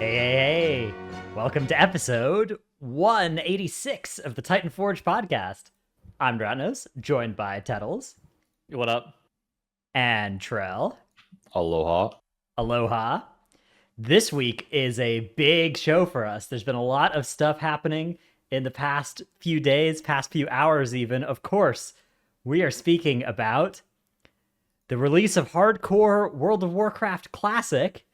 Hey. Welcome to episode 186 of the Titanforge podcast. I'm Dranos, joined by Tettles What up? and Trell. Aloha. Aloha. This week is a big show for us. There's been a lot of stuff happening in the past few days, past few hours even. Of course, we are speaking about the release of Hardcore World of Warcraft Classic.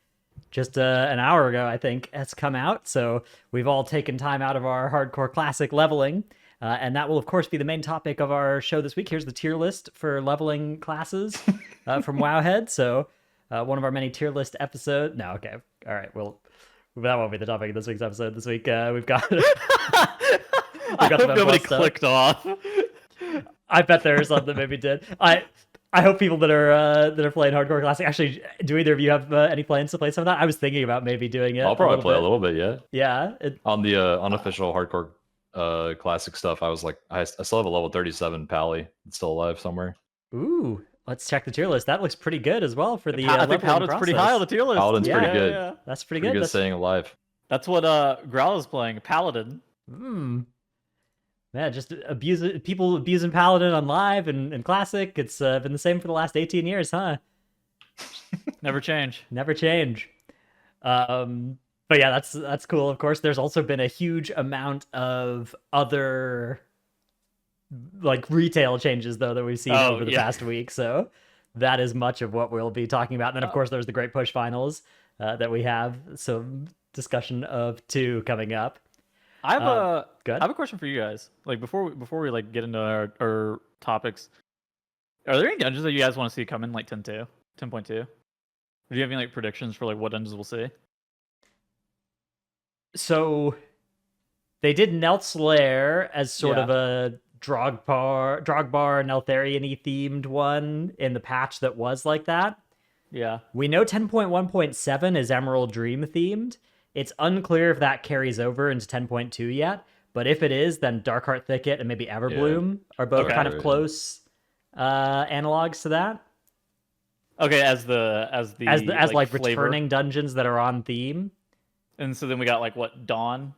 Just an hour ago, I think, has come out. So we've all taken time out of our Hardcore Classic leveling. And that will, of course, be the main topic of our show this week. Here's the tier list for leveling classes from Wowhead. So one of our many tier list episodes. No, okay. All right. Well, that won't be the topic of this week's episode. This week, we've got... I hope nobody clicked off. I bet there is something that maybe did. I hope people that are playing Hardcore Classic. Actually, do either of you have any plans to play some of that? I was thinking about maybe doing it. I'll probably play a little bit, yeah. Yeah. On the unofficial Hardcore Classic stuff, I was like, I still have a level 37 Pally. It's still alive somewhere. Ooh, let's check the tier list. That looks pretty good as well for the I think leveling Paladin's pretty high on the tier list. Paladin's pretty good. Yeah. That's pretty Pretty good. good staying alive. That's what Growl is playing, Paladin. Yeah, just people abusing Paladin on live and Classic. It's been the same for the last 18 years, huh? Never change. Never change. But yeah, that's cool. Of course, there's also been a huge amount of other like retail changes though that we've seen over the past week. So that is much of what we'll be talking about. And then of course there's the Great Push Finals that we have some discussion of too coming up. I have a question for you guys. Like before we like get into our topics, are there any dungeons that you guys want to see come in like 10.2? Do you have any like predictions for like what dungeons we'll see? So they did Nelt's Lair as sort of a Drogbar Neltharian-y themed one in the patch that was like that. Yeah. We know 10.1.7 is Emerald Dream themed. It's unclear if that carries over into 10.2 yet, but if it is, then Darkheart Thicket and maybe Everbloom are both kind of close analogs to that. Okay, as like flavor. Returning dungeons that are on theme. And so then we got like what, Dawn?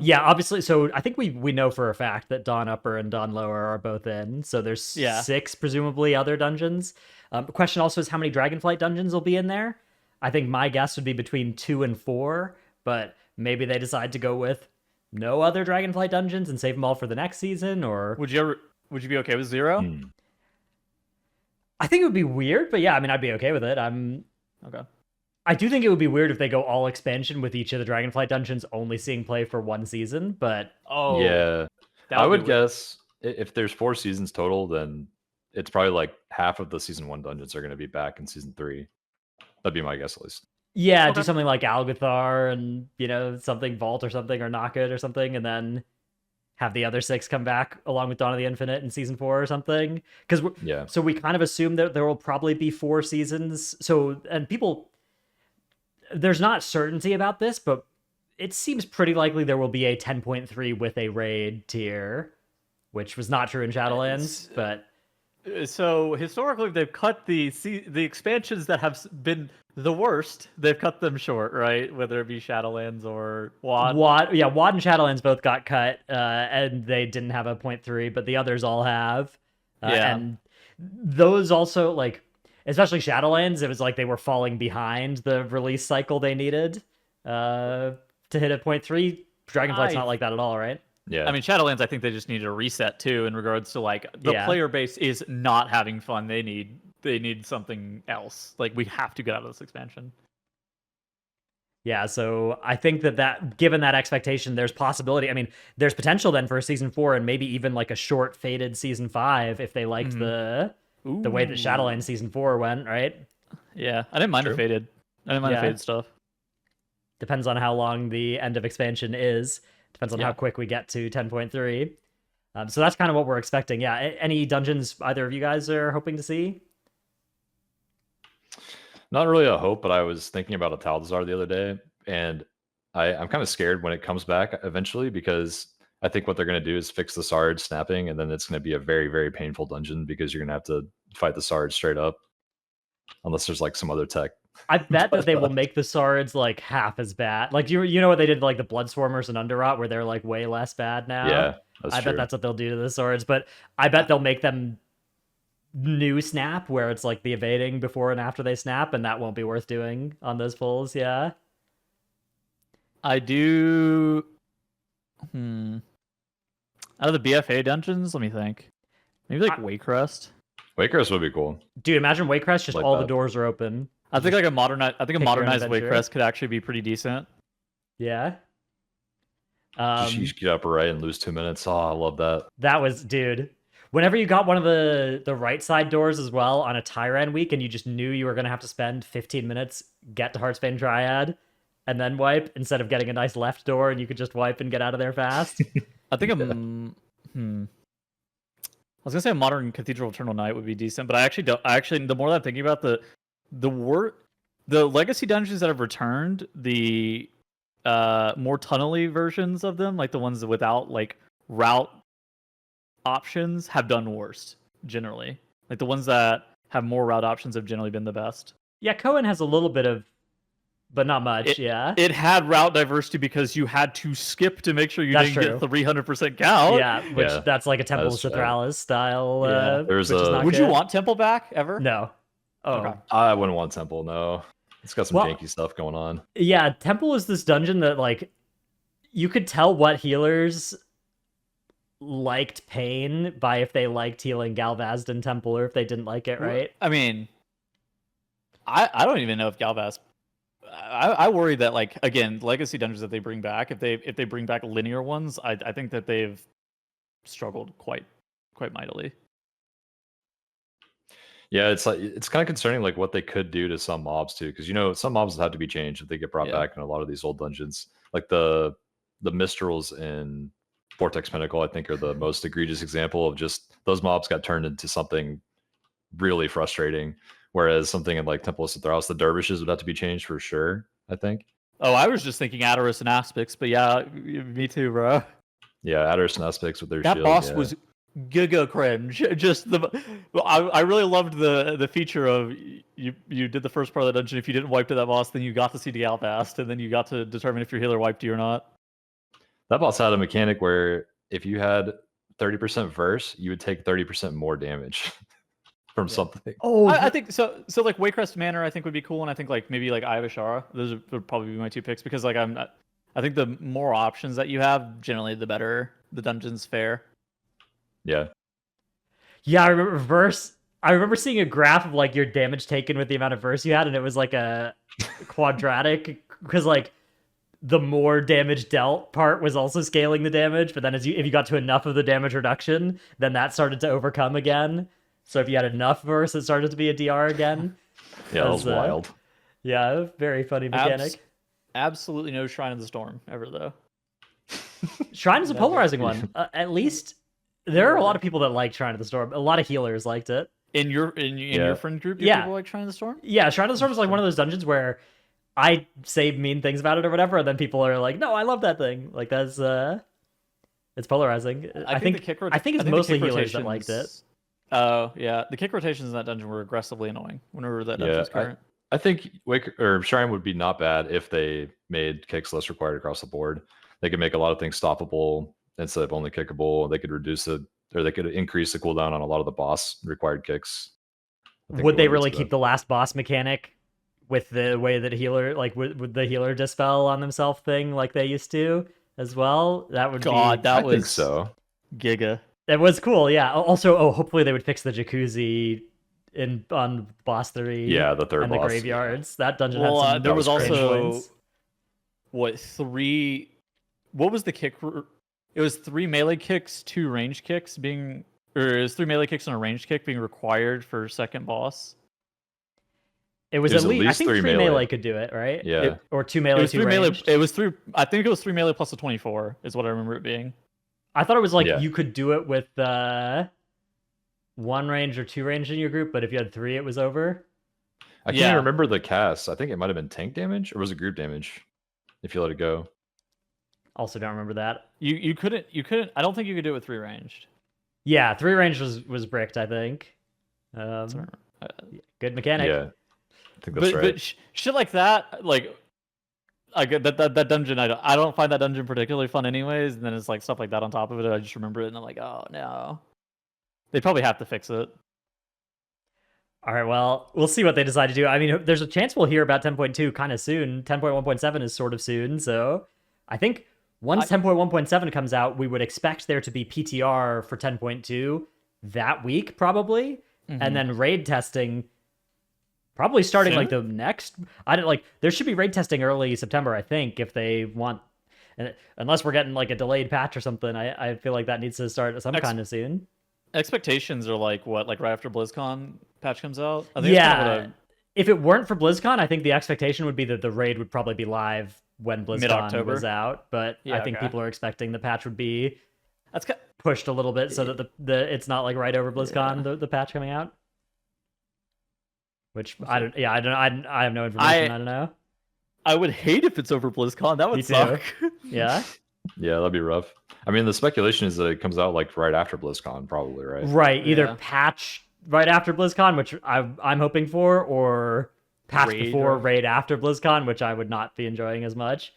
Yeah, obviously. So I think we know for a fact that Dawn Upper and Dawn Lower are both in. So there's 6 presumably other dungeons. The question also is how many Dragonflight dungeons will be in there. I think my guess would be between 2 and 4, but maybe they decide to go with no other Dragonflight dungeons and save them all for the next season. Or would you be okay with 0? I think it would be weird, but yeah, I mean, I'd be okay with it. Okay. I do think it would be weird if they go all expansion with each of the Dragonflight dungeons only seeing play for 1 season, but... Yeah. I would guess if there's 4 seasons total, then it's probably like half of the season 1 dungeons are going to be back in season 3. That'd be my guess, at least. Yeah, do something like Algathar and, something Vault or something, or Knockit or something, and then have the other 6 come back along with Dawn of the Infinite in season 4 or something. So we kind of assume that there will probably be 4 seasons. So, and people... There's not certainty about this, but it seems pretty likely there will be a 10.3 with a raid tier, which was not true in Shadowlands, but... So historically, they've cut the expansions that have been the worst. They've cut them short, right? Whether it be Shadowlands or WoD. WoD and Shadowlands both got cut, and they didn't have a 0.3, but the others all have. And those also, like, especially Shadowlands, it was like they were falling behind the release cycle they needed to hit a 0.3. Dragonflight's not like that at all, right? Yeah. I mean, Shadowlands, I think they just need a reset too in regards to like the player base is not having fun. They need something else. Like we have to get out of this expansion. Yeah, so I think that given that expectation, there's possibility. I mean, there's potential then for a season 4 and maybe even like a short faded season 5 if they liked the way that Shadowlands season 4 went, right? Yeah, I didn't mind the faded. I didn't mind the faded stuff. Depends on how long the end of expansion is. Depends on how quick we get to 10.3. So that's kind of what we're expecting. Yeah, any dungeons either of you guys are hoping to see? Not really a hope, but I was thinking about a Tal'Dazar the other day, and I'm kind of scared when it comes back eventually, because I think what they're going to do is fix the Sard snapping, and then it's going to be a very, very painful dungeon because you're going to have to fight the Sard straight up, unless there's like some other tech I bet that they will But, make the Sards like half as bad. Like you know what they did to like the Bloodswarmers and Underrot, where they're like way less bad now. yeah, that's I bet true. that's what they'll do to the Swords, but I bet they'll make them new snap where it's like the evading before and after they snap, and that won't be worth doing on those pulls. Yeah. I do. Out of the BFA dungeons, let me think. Maybe like Waycrest. Waycrest would be cool. Dude, imagine Waycrest, just Like all the that. doors are open. I think like a modernized your own Waycrest adventure. could actually be pretty decent. Yeah. Just you get up right and lose 2 minutes. Oh, I love that. That was, dude. Whenever you got one of the right side doors as well on a Tyran week, and you just knew you were gonna have to spend 15 minutes, get to Heartsbane Dryad, and then wipe instead of getting a nice left door, and you could just wipe and get out of there fast. I think I was gonna say a modern Cathedral Eternal Night would be decent, but I actually don't. The more that I'm thinking about the legacy dungeons that have returned, the more tunnely versions of them, like the ones without like route options, have done worst generally. Like the ones that have more route options have generally been the best. Yeah, Cohen has a little bit of, but not much. Yeah. It had route diversity because you had to skip to make sure you That's didn't true. get 300% count. Yeah, which Yeah, that's like a Temple of that's Citralis style. Yeah. There's which is a- not Would you good. want Temple back ever? No. Oh. Okay. I wouldn't want Temple. No, it's got some Well- janky stuff going on. Yeah, Temple is this dungeon that like you could tell what healers liked pain by if they liked healing Galvazd in Temple or if they didn't like it, right? I mean, I don't even know if Galvaz. I worry that like again legacy dungeons that they bring back, if they bring back linear ones, I think that they've struggled quite mightily. Yeah, it's like it's kind of concerning, like what they could do to some mobs too, because some mobs have to be changed if they get brought Yeah. back in a lot of these old dungeons. Like the Mistrals in Vortex Pinnacle, I think, are the most egregious example of just those mobs got turned into something really frustrating. Whereas something in like Temple of Cithralis, the dervishes would have to be changed for sure, I think. Oh, I was just thinking Adderus and Aspects, but yeah, me too, bro. Yeah, Adderus and Aspects with their That shield. boss yeah. was giga cringe. Just I really loved the feature of you did the first part of the dungeon. If you didn't wipe to that boss, then you got to see the Galvast, and then you got to determine if your healer wiped you or not. That boss had a mechanic where if you had 30% verse, you would take 30% more damage from something. Oh, I think so. So like Waycrest Manor, I think would be cool, and I think like maybe like Eye of Ashara. Those would probably be my two picks because like I think the more options that you have, generally the better the dungeons fare. Yeah. yeah, I remember verse. I remember seeing a graph of like your damage taken with the amount of verse you had, and it was like a quadratic because like the more damage dealt part was also scaling the damage, but then if you got to enough of the damage reduction, then that started to overcome again. So if you had enough verse, it started to be a DR again. Yeah, that was As, wild. Yeah, very funny mechanic. Absolutely no Shrine of the Storm ever though. Shrine is a polarizing one. At least there are a lot of people that like Shrine of the Storm. A lot of healers liked it. In your friend group, do Yeah. people like Shrine of the Storm? Yeah, Shrine of the Storm is like one of those dungeons where I say mean things about it or whatever, and then people are like, "No, I love that thing." Like that's it's polarizing. I think it's mostly healers that liked it. Oh yeah, the kick rotations in that dungeon were aggressively annoying. Whenever that dungeon's current. I think Shrine would be not bad if they made kicks less required across the board. They could make a lot of things stoppable instead of only kickable. They could reduce it, or they could increase the cooldown on a lot of the boss required kicks. Would they really keep the last boss mechanic with the way that healer, like with the healer dispel on themselves thing, like they used to as well? That would God, be. that I was think so. giga. It was cool, yeah. Also, hopefully they would fix the jacuzzi on boss 3. Yeah, the third and boss. the graveyards. That dungeon Well, had some. there was strange also ones. What was the kick? It was 3 melee kicks, 2 range kicks being, or it was 3 melee kicks and a range kick being required for second boss. It was at least I think 3 melee could do it, right? Yeah. Or 2 melee, It was 2 3 melee. ranged. It was 3. I think it was 3 melee plus a 24 is what I remember it being. I thought it was like Yeah. you could do it with 1 range or 2 range in your group, but if you had 3, it was over. I can't Yeah. even remember the cast. I think it might have been tank damage, or was it group damage? If you let it go. Also, don't remember that. You couldn't. I don't think you could do it with 3 ranged. Yeah, 3 range was bricked. I think. Sorry. Good mechanic. Yeah. think that's right. But shit like that, like I get that dungeon. I don't find that dungeon particularly fun, anyways. And then it's like stuff like that on top of it. I just remember it, and I'm like, oh no, they probably have to fix it. All right, well, we'll see what they decide to do. I mean, there's a chance we'll hear about 10.2 kind of soon. 10.1.7 is sort of soon, so I think once 10.1.7 comes out, we would expect there to be PTR for 10.2 that week, probably, and then raid testing probably starting Soon? like the next. I don't like. There should be raid testing early September, I think, if they want. And unless we're getting like a delayed patch or something, I feel like that needs to start some kind of soon. Expectations are like what, like right after BlizzCon patch comes out? I think that's kind of if it weren't for BlizzCon, I think the expectation would be that the raid would probably be live when BlizzCon Mid-October. was out. But Yeah, I think okay. people are expecting the patch would be that's pushed a little bit so that the it's not like right over BlizzCon the patch coming out. Which I don't. Yeah, I don't. I have no information. I don't know. I would hate if it's over BlizzCon. That Me would too. suck. Yeah. Yeah, that'd be rough. I mean, the speculation is that it comes out like right after BlizzCon, probably, right? Right. Either Yeah. patch right after BlizzCon, which I'm hoping for, or patch Raid before or- raid after BlizzCon, which I would not be enjoying as much.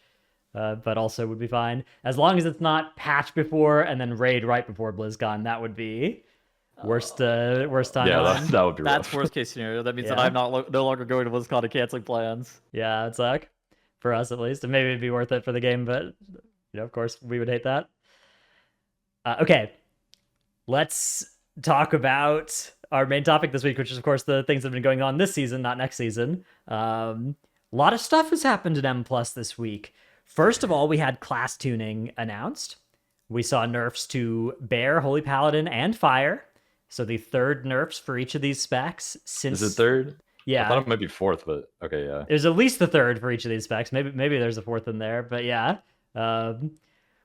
But also would be fine as long as it's not patch before and then raid right before BlizzCon. That would be worst Yeah, timeline. that would be rough. That's worst case scenario. That means that Yeah. I'm no longer going to BlizzCon and canceling plans. Yeah, it'd suck for us at least, and maybe it'd be worth it for the game, but of course, we would hate that. Okay, let's talk about our main topic this week, which is, of course, the things that have been going on this season, not next season. A lot of stuff has happened in M Plus this week. First of all, we had class tuning announced. We saw nerfs to Bear, Holy Paladin, and Fire. So the third nerfs for each of these specs since. Is it third? Yeah. I thought it might be fourth, but okay, yeah. There's at least the third for each of these specs. Maybe there's a fourth in there, but yeah.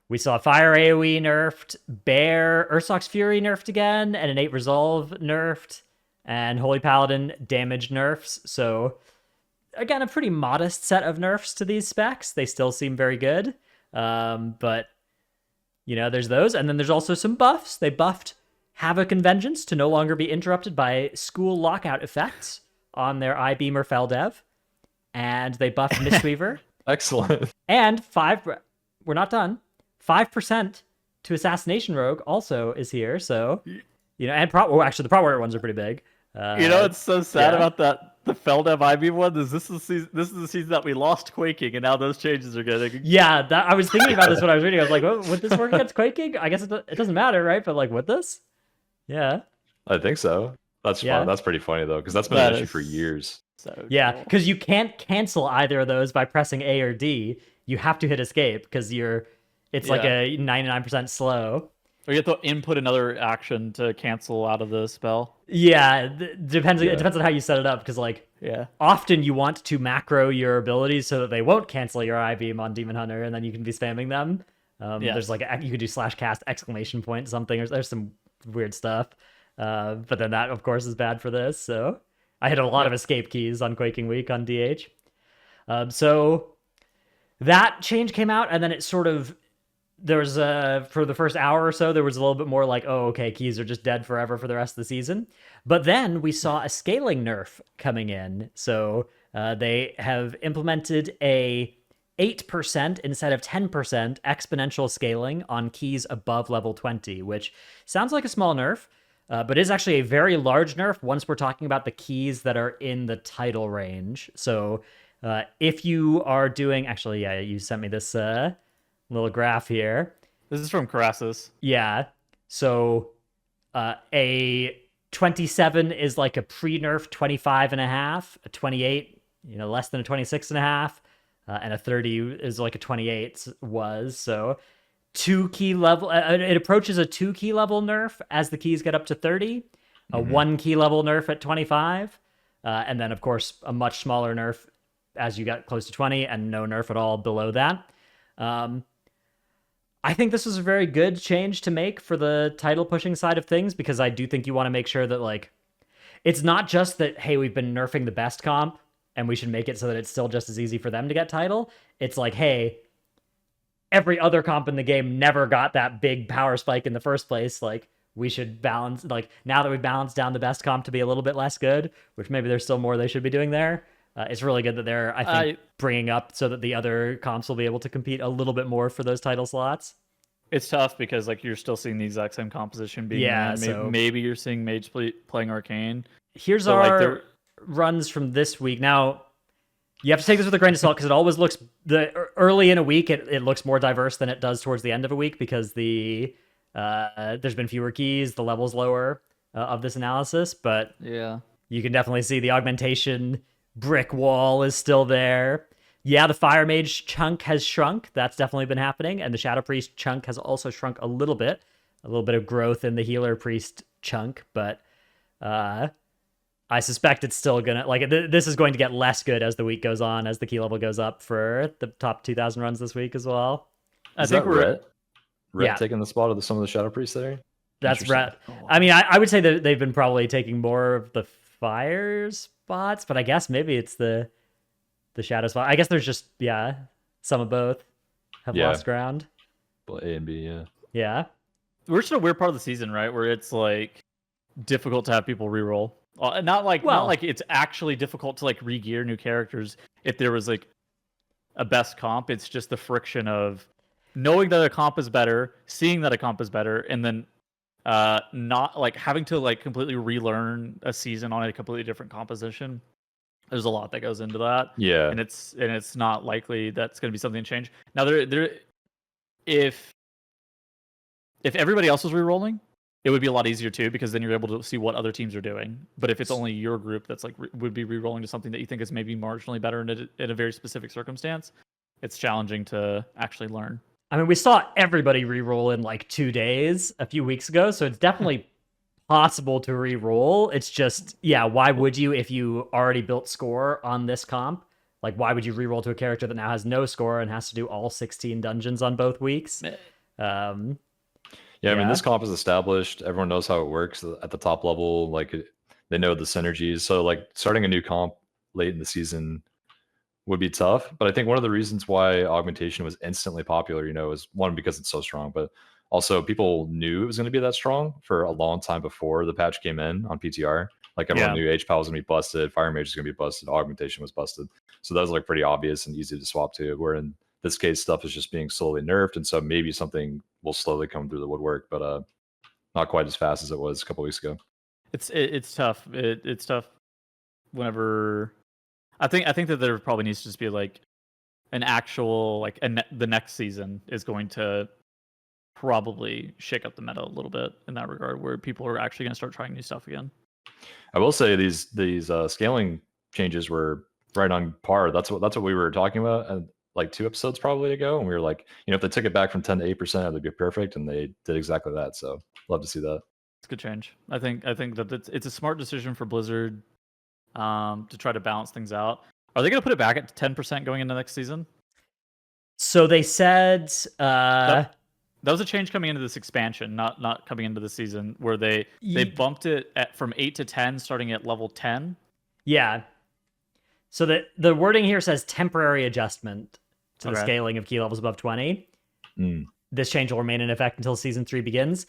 We saw Fire AoE nerfed, Bear, Ursox Fury nerfed again, and Innate Resolve nerfed, and Holy Paladin damage nerfs. So again, a pretty modest set of nerfs to these specs. They still seem very good, but there's those, and then there's also some buffs. They buffed Havoc and Vengeance to no longer be interrupted by school lockout effects on their iBeamer Feldev, and they buffed Mistweaver. Excellent. And we're not done. 5% to Assassination Rogue also is here. So, and actually the Pro Warrior ones are pretty big. It's so sad yeah. about that. The Feldev IB one is this is the season that we lost Quaking, and now those changes are getting. Yeah, I was thinking about this when I was reading. I was like, would this work against Quaking? I guess it doesn't matter, right? But like, would this? Yeah. I think so. That's Yeah. fun. That's pretty funny though, because that's been That an issue is- for years. So Yeah, cool. because you can't cancel either of those by pressing A or D. You have to hit escape because it's like Yeah. a 99% slow. Or you have to input another action to cancel out of the spell. Yeah, depends. Yeah. It depends on how you set it up. Because like Yeah. often you want to macro your abilities so that they won't cancel your I-beam on Demon Hunter, and then you can be spamming them. Yes. There's like you could do /cast exclamation point something. There's some weird stuff. But then that of course is bad for this. So I hit a lot of escape keys on Quaking Week on DH. So that change came out, and then it sort of there was for the first hour or so there was a little bit more like, oh, okay, keys are just dead forever for the rest of the season. But then we saw a scaling nerf coming in. So they have implemented a 8% instead of 10% exponential scaling on keys above level 20, which sounds like a small nerf, but is actually a very large nerf once we're talking about the keys that are in the title range. So if you are doing, actually, yeah, you sent me this little graph here. This is from Crassus. Yeah. So a 27 is like a pre-nerf 25 and a half, a 28, less than a 26 and a half, and a 30 is like a 28 was. So 2 key level, it approaches a 2 key level nerf as the keys get up to 30, a 1 key level nerf at 25, and then of course a much smaller nerf as you got close to 20, and no nerf at all below that. I think this was a very good change to make for the title pushing side of things, because I do think you want to make sure that like it's not just that, hey, we've been nerfing the best comp and we should make it so that it's still just as easy for them to get title. It's like, hey, every other comp in the game never got that big power spike in the first place. Like, we should balance, like, now that we've balanced down the best comp to be a little bit less good, which maybe there's still more they should be doing there. It's really good that they're, I think, bringing up so that the other comps will be able to compete a little bit more for those title slots. It's tough because like you're still seeing the exact same composition being Yeah, ran. so Maybe you're seeing Mage playing Arcane. Here's but, our runs from this week. Now, you have to take this with a grain of salt because it always looks early in a week. It looks more diverse than it does towards the end of a week because there's been fewer keys, the level's lower of this analysis. But yeah, you can definitely see the augmentation brick wall is still there. Yeah, the Fire Mage chunk has shrunk. That's definitely been happening. And the Shadow Priest chunk has also shrunk a little bit of growth in the Healer Priest chunk. But I suspect it's still going to, this is going to get less good as the week goes on, as the key level goes up for the top 2,000 runs this week as well. I think we're taking the spot of some of the Shadow Priests there. That's right. I mean, I would say that they've been probably taking more of the Fire spots, but I guess maybe it's the Shadow spot. I guess there's just some of both have lost ground. Well, A and B, yeah. Yeah. We're just in a weird part of the season, right, where it's like difficult to have people reroll. Not like it's actually difficult to like re-gear new characters if there was like a best comp. It's just the friction of knowing that a comp is better, seeing that a comp is better, and then not like having to like completely relearn a season on a completely different composition. There's a lot that goes into that. Yeah. And it's not likely that's going to be something to change. Now if everybody else was rerolling, it would be a lot easier too, because then you're able to see what other teams are doing. But if it's only your group that's like would be re-rolling to something that you think is maybe marginally better in a very specific circumstance, it's challenging to actually learn. I mean, we saw everybody re-roll in like 2 days a few weeks ago, so it's definitely possible to re-roll. It's just, why would you if you already built score on this comp? Like, why would you re-roll to a character that now has no score and has to do all 16 dungeons on both weeks? I mean, this comp is established. Everyone knows how it works at the top level. Like, they know the synergies. So, like, starting a new comp late in the season would be tough. But I think one of the reasons why augmentation was instantly popular, is one, because it's so strong, but also people knew it was going to be that strong for a long time before the patch came in on PTR. Like, everyone knew HPAL was going to be busted, Fire Mage was going to be busted, augmentation was busted. So that was like pretty obvious and easy to swap to. Where in this case, stuff is just being slowly nerfed, and so maybe something will slowly come through the woodwork, but not quite as fast as it was a couple weeks ago. It's tough. It's tough. Whenever I think that there probably needs to just be like an actual the next season is going to probably shake up the meta a little bit in that regard, where people are actually going to start trying new stuff again. I will say these scaling changes were right on par. That's what we were talking about like 2 episodes probably ago, and we were like, if they took it back from 10 to 8%, it'd be perfect, and they did exactly that. So love to see that. It's a good change. I think that it's a smart decision for Blizzard to try to balance things out. Are they going to put it back at 10% going into next season? So they said that was a change coming into this expansion, not coming into the season, where they bumped it from 8 to 10 starting at level 10. Yeah. So the wording here says temporary adjustment to the scaling of key levels above 20. This change will remain in effect until Season 3 begins.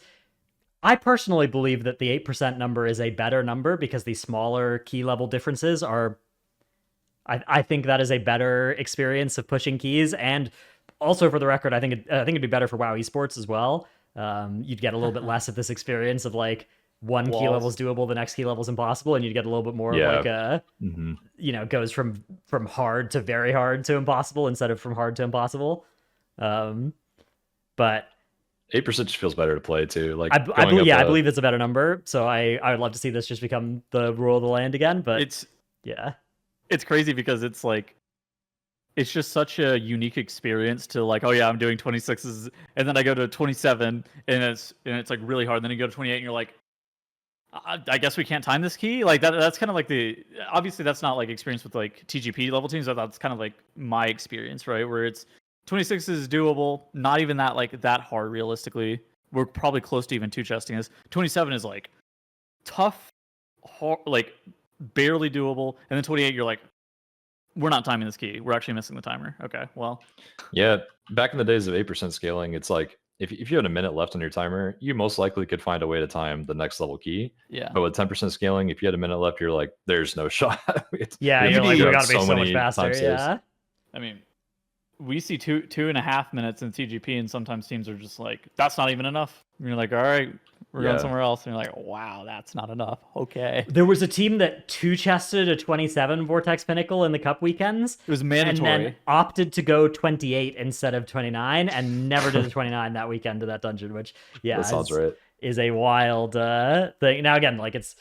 I personally believe that the 8% number is a better number because the smaller key level differences are... I think that is a better experience of pushing keys, and also for the record, I think it'd be better for WoW esports as well. You'd get a little bit less of this experience of like one key level is doable, the next key level is impossible, and you'd get a little bit more of like goes from hard to very hard to impossible instead of from hard to impossible. But 8% just feels better to play too. Like, I believe it's a better number. So I would love to see this just become the rule of the land again. But it's crazy because it's like, it's just such a unique experience to like, oh yeah, I'm doing 26s, and then I go to 27, and it's like really hard. And then you go to 28, and you're like, I guess we can't time this key. Like that's kind of like obviously that's not like experience with like TGP level teams. That's kind of like my experience, right? Where it's 26 is doable, not even that hard realistically. We're probably close to even two chesting this. 27 is like tough, hard, like barely doable, and then 28 you're like, we're not timing this key. We're actually missing the timer. Okay, well. Yeah, back in the days of 8% scaling, it's like if you had a minute left on your timer, you most likely could find a way to time the next level key. Yeah. But with 10% scaling, if you had a minute left, you're like, there's no shot. Yeah, We you're like, do we have gotta be so much many faster. time saves. Yeah. I mean, we see 2.5 minutes in TGP, and sometimes teams are just like, that's not even enough. And you're like, all right, we're going somewhere else. And you're like, wow, that's not enough. Okay. There was a team that two-chested a 27 Vortex Pinnacle in the Cup weekends. It was mandatory. And then opted to go 28 instead of 29 and never did the 29 that weekend to that dungeon, which, that sounds right. Is a wild thing. Now, again, like it's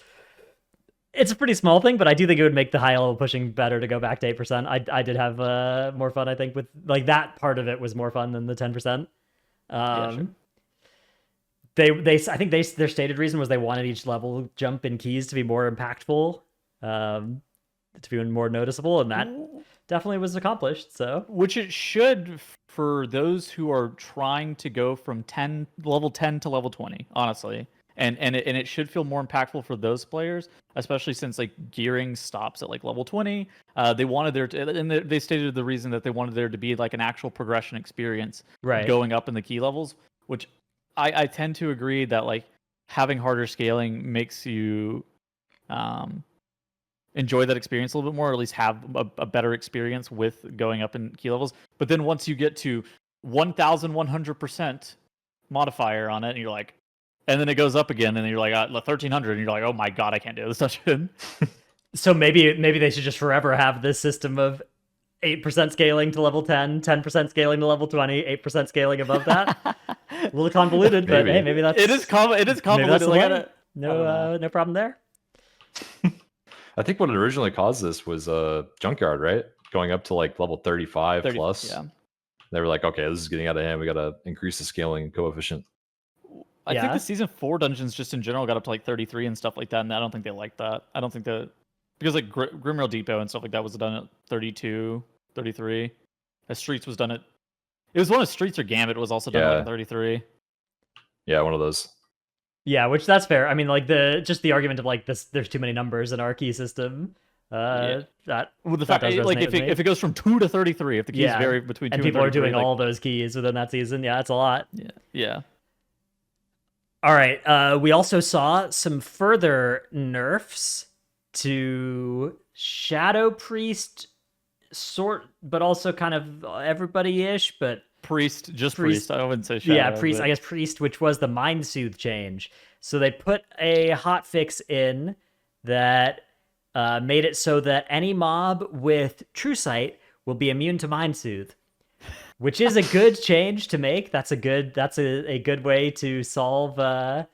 a pretty small thing, but I do think it would make the high level pushing better to go back to 8%. I did have more fun, I think, with like that part of it was more fun than the 10%. Sure. I think their stated reason was they wanted each level jump in keys to be more impactful, to be more noticeable, and that definitely was accomplished. So, which it should for those who are trying to go from level 10 to level 20, honestly. And it should feel more impactful for those players, especially since like gearing stops at like level 20. They wanted they stated the reason that they wanted there to be like an actual progression experience, right, going up in the key levels, which I tend to agree that like having harder scaling makes you enjoy that experience a little bit more, or at least have a better experience with going up in key levels. But then once you get to 1,100% modifier on it, and you're like, and then it goes up again, and then you're like 1,300, and you're like, oh my god, I can't do this dungeon. So maybe they should just forever have this system of 8% scaling to level 10, 10% scaling to level 20, 8% scaling above that. A little convoluted, but hey, maybe that's it is convoluted. Like, no problem there. I think what originally caused this was Junkyard, right? Going up to like level 35 plus. Yeah. They were like, okay, this is getting out of hand. We got to increase the scaling coefficient. I think the season 4 dungeons just in general got up to like 33 and stuff like that, and I don't think they liked that. I don't think that, because like Grimrail Depot and stuff like that was done at 32, 33. Streets was done at, it was one of Streets or Gambit was also done at 33. Yeah, one of those. Yeah, which that's fair. I mean, like the argument of like this, there's too many numbers in our key system. That well, the fact like if it goes from 2 to 33, if the keys vary between 2 and 33, people are doing all those keys within that season, that's a lot. Yeah. All right. We also saw some further nerfs to Shadow Priest, but also kind of everybody-ish, but Priest. I wouldn't say Shadow. Yeah, Priest. But I guess Priest, which was the Mind Soothe change. So they put a hotfix in that made it so that any mob with True Sight will be immune to Mind Soothe, which is a good change to make. That's a good way to solve a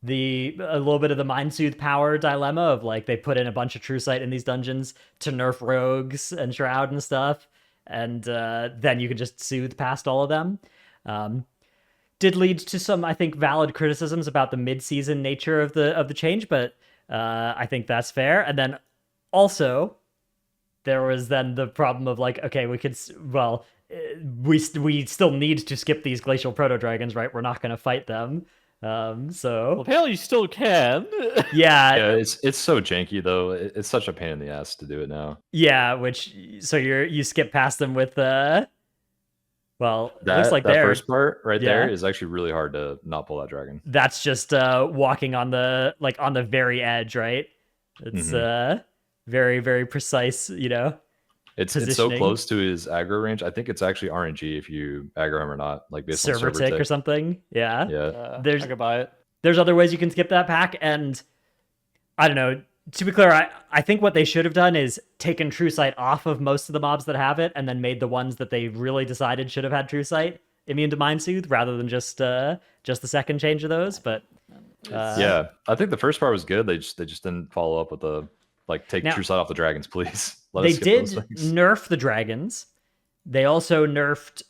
little bit of the Mind Soothe power dilemma of like they put in a bunch of True Sight in these dungeons to nerf rogues and Shroud and stuff, and then you can just soothe past all of them. Did lead to some, I think, valid criticisms about the mid-season nature of the change, but I think that's fair. And then also there was then the problem of like, okay, we still need to skip these glacial proto dragons, right? We're not going to fight them. So hell, you still can. Yeah, it's so janky though. It's such a pain in the ass to do it now. Yeah, so you skip past them with it looks like that first part there is actually really hard to not pull that dragon. That's just walking on the very edge, right? It's very, very precise, It's so close to his aggro range. I think it's actually RNG if you aggro him or not, like based on server tick or something. Yeah. I could buy it. There's other ways you can skip that pack, and I don't know. To be clear, I think what they should have done is taken True Sight off of most of the mobs that have it, and then made the ones that they really decided should have had True Sight immune to Mind Soothe, rather than just the second change of those. But I think the first part was good. They just didn't follow up with the take True Sight off the dragons, please. They did nerf the dragons. They also nerfed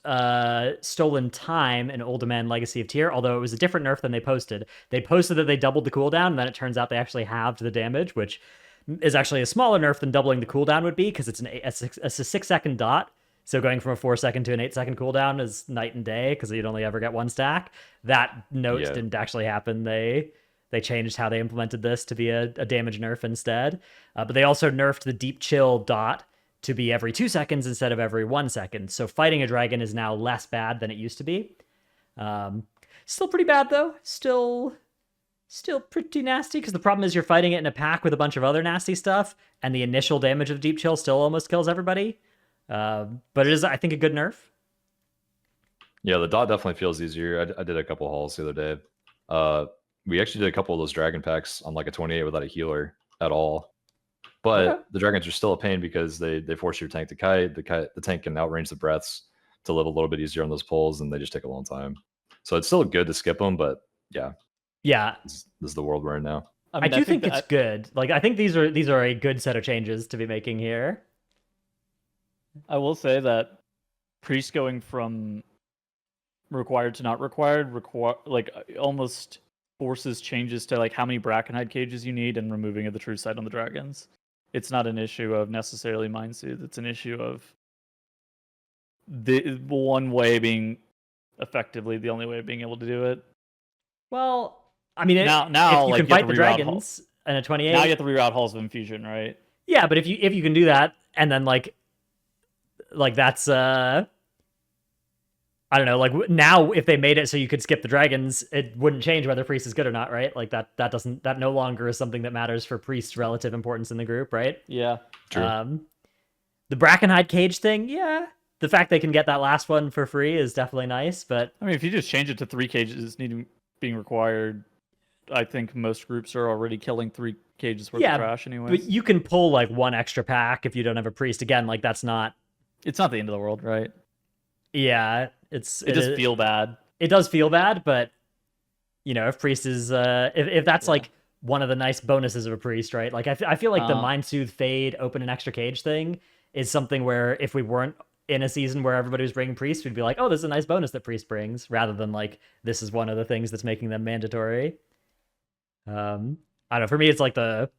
Stolen Time in Old Man Legacy of Tyr, although it was a different nerf than they posted. They posted that they doubled the cooldown, and then it turns out they actually halved the damage, which is actually a smaller nerf than doubling the cooldown would be, because it's a 6-second dot. So going from a 4-second to an 8-second cooldown is night and day, because you'd only ever get one stack. That note didn't actually happen. They changed how they implemented this to be a damage nerf instead. But they also nerfed the Deep Chill dot to be every 2 seconds instead of every 1 second. So fighting a dragon is now less bad than it used to be. Because Still pretty bad though. Still pretty nasty, because the problem is you're fighting it in a pack with a bunch of other nasty stuff, and the initial damage of Deep Chill still almost kills everybody. But it is, I think, a good nerf. Yeah, the dot definitely feels easier. I did a couple hauls the other day. We actually did a couple of those dragon packs on like a 28 without a healer at all. But Okay. the dragons are still a pain because they force your tank to kite. The tank can outrange the breaths to live a little bit easier on those pulls, and they just take a long time. So it's still good to skip them, but yeah, this is the world we're in now. I do think it's good. Like, I think these are a good set of changes to be making here. I will say that priest going from required to not required like almost forces changes to like how many Brackenhide cages you need and removing of the true sight on the dragons. It's not an issue of necessarily Mind Soothe. It's an issue of the one way being effectively the only way of being able to do it. Well, I mean, now if you like, can fight the dragons and a 28, now you have to reroute Halls of Infusion, right? Yeah, but if you can do that, and then like that's I don't know, like now if they made it so you could skip the dragons, it wouldn't change whether priest is good or not, right? Like that no longer is something that matters for priest's relative importance in the group, right? Yeah. True. The Brackenhide cage thing, yeah. The fact they can get that last one for free is definitely nice, but I mean, if you just change it to 3 cages being required, I think most groups are already killing 3 cages worth of trash anyway. But you can pull like one extra pack if you don't have a priest. Again, like it's not the end of the world, right? Yeah, it does feel bad. It does feel bad, but you know, if priest is if that's like one of the nice bonuses of a priest, right? Like I feel like the Mind Soothe fade open an extra cage thing is something where if we weren't in a season where everybody was bringing priest, we'd be like, oh, this is a nice bonus that priest brings, rather than like this is one of the things that's making them mandatory. I don't know. For me, it's like the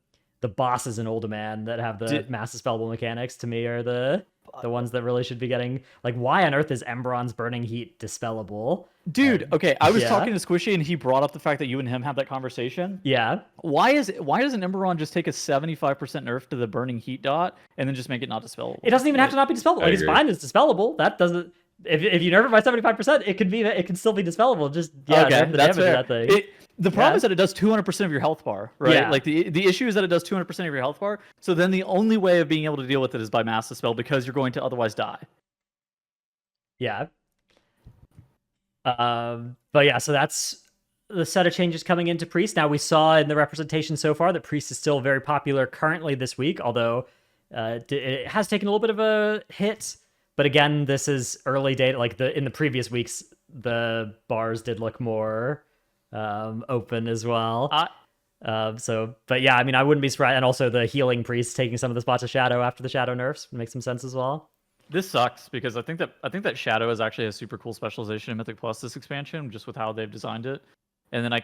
bosses in Uldaman that have the mass dispellable mechanics. To me, are the ones that really should be getting, like, why on earth is Emberon's Burning Heat dispellable? Dude, okay, I was talking to Squishy and he brought up the fact that you and him had that conversation. Yeah. Why doesn't Emberon just take a 75% nerf to the Burning Heat dot and then just make it not dispellable? It doesn't even have to not be dispellable. Like, it's fine, it's dispellable. That doesn't. If you nerf it by 75%, it can still be dispellable. Just nerf the damage of that thing. The problem is that it does 200% of your health bar, right? Yeah. Like the issue is that it does 200% of your health bar. So then the only way of being able to deal with it is by mass dispel, because you're going to otherwise die. Yeah. But yeah, so that's the set of changes coming into priest. Now, we saw in the representation so far that priest is still very popular currently this week, although it has taken a little bit of a hit. But again, this is early data. Like in the previous weeks, the bars did look more open as well. But yeah, I mean, I wouldn't be surprised. And also the healing priest taking some of the spots of shadow after the shadow nerfs makes some sense as well. This sucks because I think that shadow is actually a super cool specialization in Mythic Plus this expansion, just with how they've designed it. And then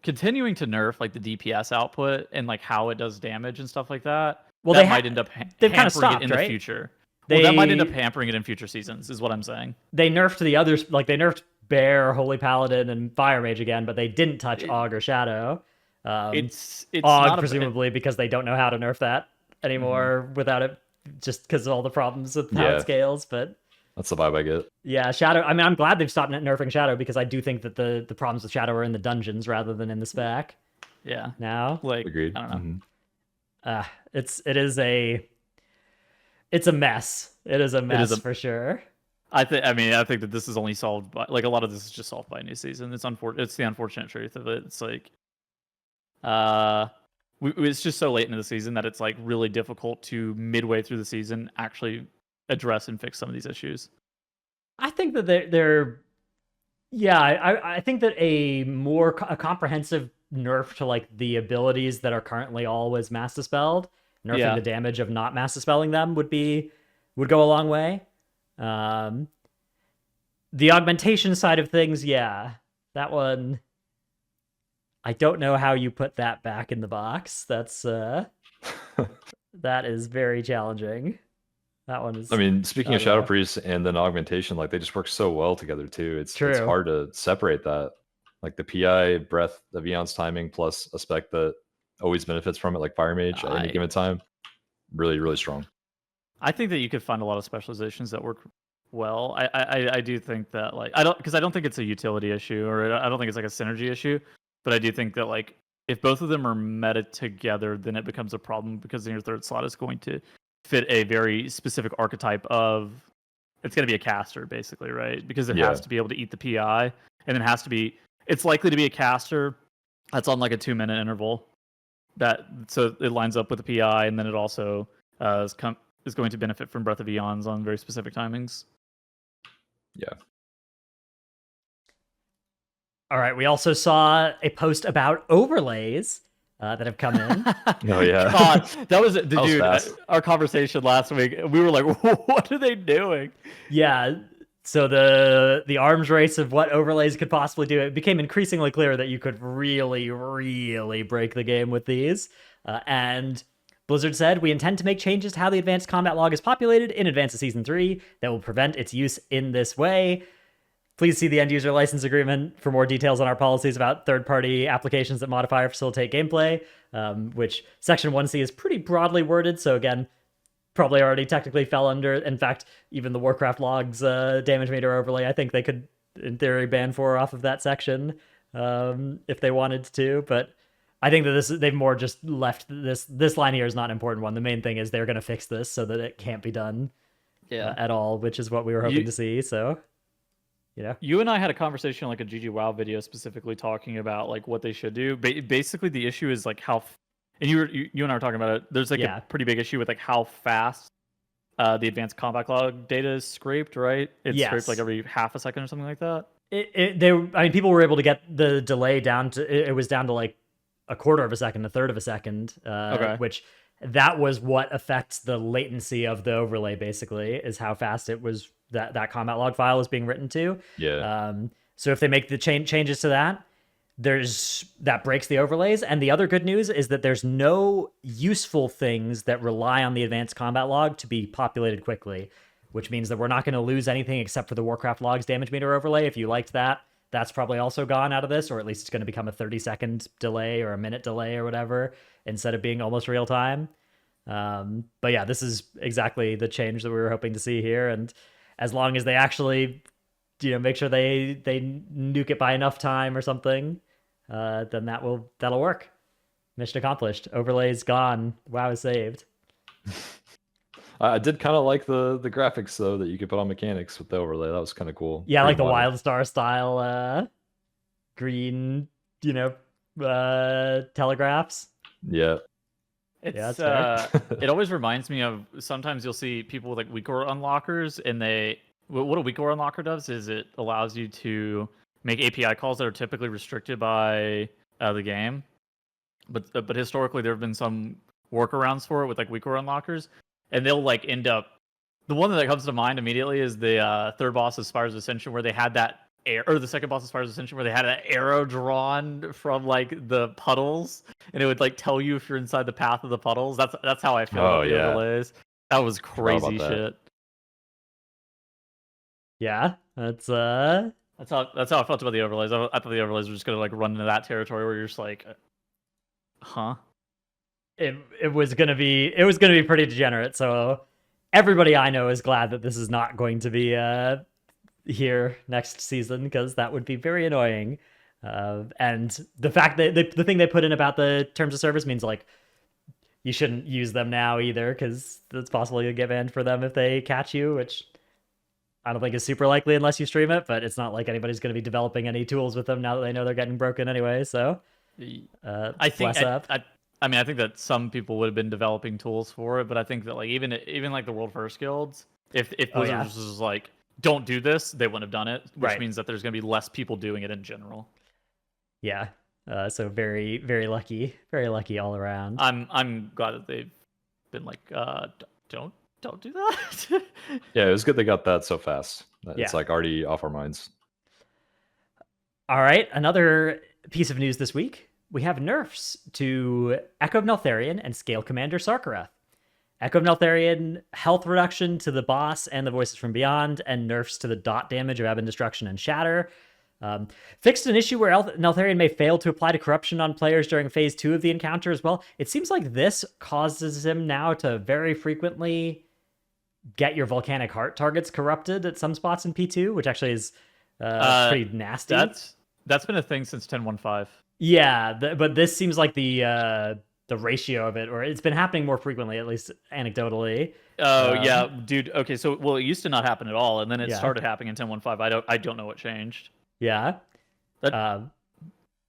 continuing to nerf like the DPS output and like how it does damage and stuff like that. Well, that might end up they've kind of stopped, it in right? The future. Well, that might end up hampering it in future seasons, is what I'm saying. They nerfed the others, like they nerfed Bear, Holy Paladin, and Fire Mage again, but they didn't touch Aug or Shadow. It's Aug, presumably because they don't know how to nerf that anymore without it, just because of all the problems with how it scales. But that's the vibe I get. Yeah, Shadow. I mean, I'm glad they've stopped nerfing Shadow, because I do think that the problems with Shadow are in the dungeons rather than in the spec. Yeah. Now, Agreed. I don't know. It's a mess. It is a mess for sure. I think that this is only solved by, like, a lot of this is just solved by a new season. It's the unfortunate truth of it. It's like, it's just so late into the season that it's like really difficult to midway through the season actually address and fix some of these issues. I think that I think that a comprehensive nerf to like the abilities that are currently always mass dispelled, nerfing the damage of not mass dispelling them would go a long way. The augmentation side of things, that one, I don't know how you put that back in the box. That's that is very challenging. That one is. I mean, speaking of Shadow Priest and then augmentation, like they just work so well together too. It's hard to separate that. Like the PI breath of Eon's timing plus a spec that always benefits from it, like Fire Mage at any given time. Really, really strong. I think that you could find a lot of specializations that work well. I do think that like I don't think it's a utility issue, or I don't think it's like a synergy issue, but I do think that like if both of them are meta together, then it becomes a problem because then your third slot is going to fit a very specific archetype of it's going to be a caster basically, right? Because it has to be able to eat the PI, and it has to be it's likely to be a caster that's on like a 2-minute interval. So it lines up with the PI, and then it also is going to benefit from Breath of Eons on very specific timings. Yeah. All right. We also saw a post about overlays that have come in. Oh yeah. God, that was dude. Fast. Our conversation last week. We were like, "What are they doing?" Yeah. So the arms race of what overlays could possibly do, it became increasingly clear that you could really, really break the game with these. And Blizzard said, we intend to make changes to how the advanced combat log is populated in advance of Season 3 that will prevent its use in this way. Please see the end user license agreement for more details on our policies about third-party applications that modify or facilitate gameplay, which Section 1C is pretty broadly worded. So again, probably already technically fell under. In fact, even the Warcraft logs damage meter overlay, I think they could, in theory, ban 4 off of that section if they wanted to. But I think that they've more just left this line here is not an important one. The main thing is they're going to fix this so that it can't be done at all, which is what we were hoping to see. So, you and I had a conversation like a GG WoW video specifically talking about like what they should do. Basically, the issue is like how. And you and I were talking about it. There's like a pretty big issue with like how fast the advanced combat log data is scraped, right? It's scraped like every half a second or something like that. People were able to get the delay down to it was down to like a quarter of a second, a third of a second, which that was what affects the latency of the overlay. Basically, is how fast it was that combat log file is being written to. Yeah. So if they make the changes to that. That breaks the overlays. And the other good news is that there's no useful things that rely on the advanced combat log to be populated quickly, which means that we're not going to lose anything except for the Warcraft logs damage meter overlay. If you liked that, that's probably also gone out of this, or at least it's going to become a 30-second delay or a minute delay or whatever, instead of being almost real time. But yeah, this is exactly the change that we were hoping to see here. And as long as they actually, make sure they nuke it by enough time or something, then that'll work. Mission accomplished. Overlays gone. WoW is saved. I did kind of like the graphics though that you could put on mechanics with the overlay. That was kind of cool. Yeah, like the Wildstar style green, telegraphs. Yeah. It's it always reminds me of sometimes you'll see people with like weaker unlockers, and what a weaker unlocker does is it allows you to make API calls that are typically restricted by the game, but historically there have been some workarounds for it with like weaker unlockers, and they'll like end up. The one that comes to mind immediately is the third boss of Spires of Ascension, where they had that or the second boss of Spires of Ascension, where they had an arrow drawn from like the puddles, and it would like tell you if you're inside the path of the puddles. That's how I feel about the overlays. That was crazy shit. Yeah, that's how I felt about the overlays. I thought the overlays were just gonna like run into that territory where you're just like, huh? It was gonna be pretty degenerate. So everybody I know is glad that this is not going to be here next season, because that would be very annoying. And the fact that the thing they put in about the terms of service means like you shouldn't use them now either, because it's possible you'll get banned for them if they catch you, which I don't think is super likely unless you stream it, but it's not like anybody's going to be developing any tools with them now that they know they're getting broken anyway. So I think I think that some people would have been developing tools for it, but I think that like even like the World First guilds, if Blizzard was like, don't do this, they wouldn't have done it, which means that there's going to be less people doing it in general. Yeah. So very, very lucky all around. I'm glad that they've been like, don't do that. Yeah, it was good they got that so fast. It's like already off our minds. All right, another piece of news this week. We have nerfs to Echo of Neltharion and Scale Commander Sarkareth. Echo of Neltharion, health reduction to the boss and the Voices from Beyond, and nerfs to the dot damage of Ebon Destruction and Shatter. Fixed an issue where Neltharion may fail to apply to corruption on players during phase 2 of the encounter as well. It seems like this causes him now to very frequently get your volcanic heart targets corrupted at some spots in P2, which actually is pretty nasty. That's been a thing since 10.1.5. Yeah, but this seems like the ratio of it, or it's been happening more frequently, at least anecdotally. Oh yeah, dude. Okay, so it used to not happen at all, and then it Yeah. started happening in 10.1.5. I don't know what changed. Yeah. That,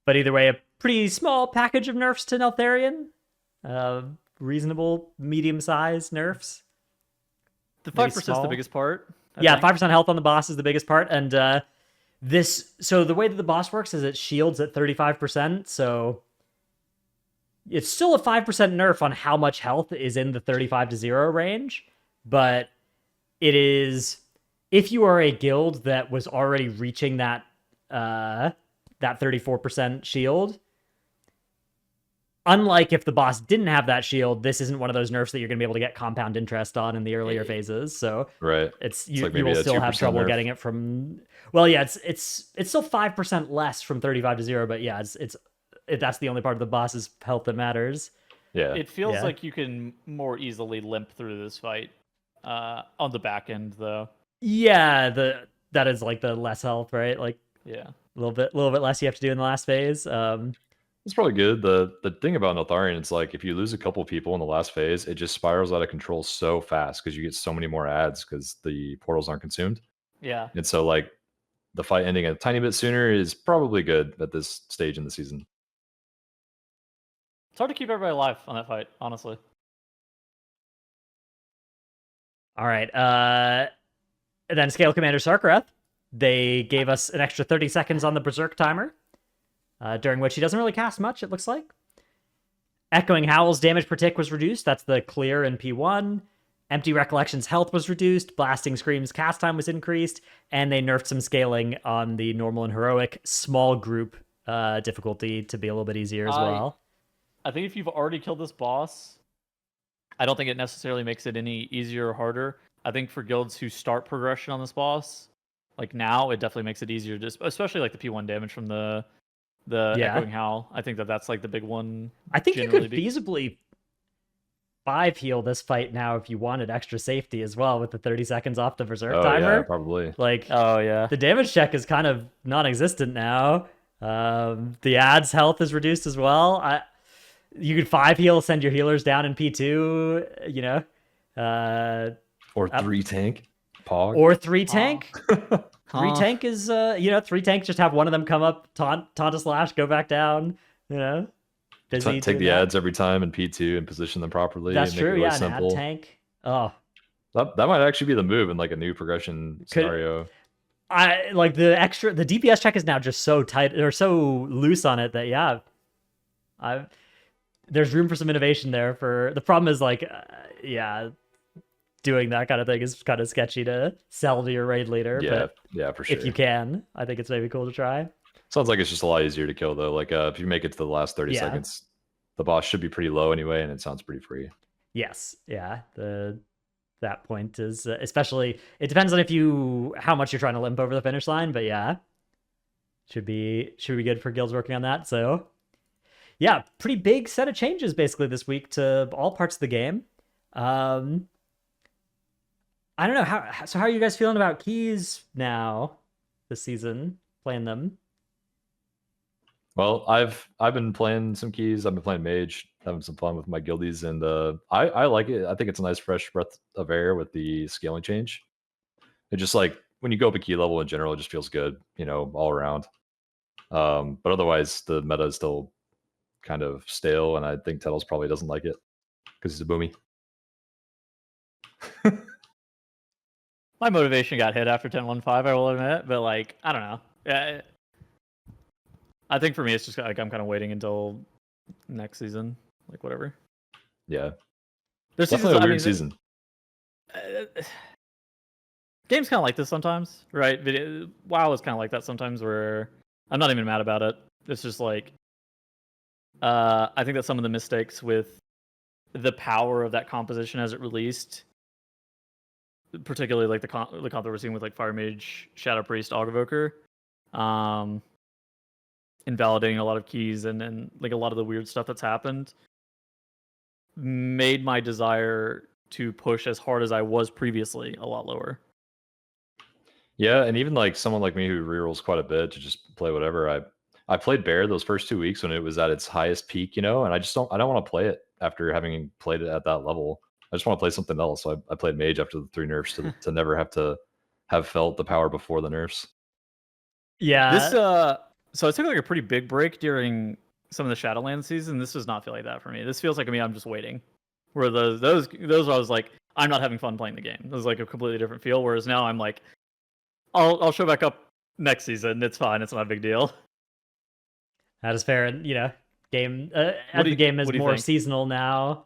but either way, a pretty small package of nerfs to Neltharion. Reasonable, medium-sized nerfs. the 5% is the biggest part. I think 5% health on the boss is the biggest part, and so the way that the boss works is it shields at 35%, so it's still a 5% nerf on how much health is in the 35 to 0 range, but it is, if you are a guild that was already reaching that 34% shield, unlike if the boss didn't have that shield, this isn't one of those nerfs that you're going to be able to get compound interest on in the earlier phases. So right, you will still have trouble getting it from. Well, yeah, it's still 5% less from 35 to 0, but yeah, that's the only part of the boss's health that matters. Yeah, it feels like you can more easily limp through this fight on the back end, though. Yeah, that is like the less health, right? Like yeah, a little bit less you have to do in the last phase. It's probably good. The thing about Neltharion, it's like if you lose a couple people in the last phase, it just spirals out of control so fast because you get so many more ads because the portals aren't consumed. Yeah. And so like the fight ending a tiny bit sooner is probably good at this stage in the season. It's hard to keep everybody alive on that fight, honestly. All right. And then Scale Commander Sarkareth, they gave us an extra 30 seconds on the Berserk timer, during which he doesn't really cast much, it looks like. Echoing Howl's damage per tick was reduced. That's the clear in P1. Empty Recollection's health was reduced. Blasting Scream's cast time was increased. And they nerfed some scaling on the normal and heroic small group difficulty to be a little bit easier as well. I think if you've already killed this boss, I don't think it necessarily makes it any easier or harder. I think for guilds who start progression on this boss, like now, it definitely makes it easier, especially like the P1 damage from the Echoing Howl. I think that's like the big one. I think you could feasibly 5 heal this fight now if you wanted extra safety as well with the 30 seconds off the Berserk timer. Yeah, probably. Like, the damage check is kind of non-existent now. The ad's health is reduced as well. You could 5 heal, send your healers down in P2, you know. Or 3 tank. Pog. Or 3 tank. 3 tank is, 3 tanks just have one of them come up, taunt a slash, go back down, you know. Take the ads every time in P2 and position them properly. That's and true, make it really an ad tank. Oh. That might actually be the move in like a new progression scenario. The DPS check is now just so tight or so loose on it that there's room for some innovation there. The problem is doing that kind of thing is kind of sketchy to sell to your raid leader. Yeah, for sure. If you can, I think it's maybe cool to try. Sounds like it's just a lot easier to kill though. Like if you make it to the last 30 seconds, the boss should be pretty low anyway, and it sounds pretty free. Yes, yeah. That point is especially. It depends on how much you're trying to limp over the finish line, but yeah, should be good for guilds working on that. So, yeah, pretty big set of changes basically this week to all parts of the game. I don't know how are you guys feeling about keys now this season, playing them? Well, I've been playing some keys. I've been playing mage, having some fun with my guildies, and I like it. I think it's a nice fresh breath of air with the scaling change. It just like when you go up a key level in general, it just feels good, all around. But otherwise, the meta is still kind of stale, and I think Tettles probably doesn't like it because he's a boomy. My motivation got hit after 10.1.5, I will admit, but I don't know. I think for me, it's just like I'm kind of waiting until next season, whatever. Yeah, there's definitely a weird season. Games kind of like this sometimes, right? WoW is kind of like that sometimes, where I'm not even mad about it. It's just I think that some of the mistakes with the power of that composition as it released, particularly the comp that we're seeing with Fire Mage, Shadow Priest, Augevoker, invalidating a lot of keys and a lot of the weird stuff that's happened, made my desire to push as hard as I was previously a lot lower. Yeah, and even like someone like me who rerolls quite a bit to just play whatever. I played Bear those first 2 weeks when it was at its highest peak, and I don't want to play it after having played it at that level. I just want to play something else. So I played Mage after the 3 nerfs to never have felt the power before the nerfs. Yeah. So I took like a pretty big break during some of the Shadowlands season. This does not feel like that for me. This feels like I'm just waiting. Where those I was like, I'm not having fun playing the game. It was like a completely different feel. Whereas now I'm like, I'll show back up next season. It's fine. It's not a big deal. That is fair. And, game as the game is more seasonal now.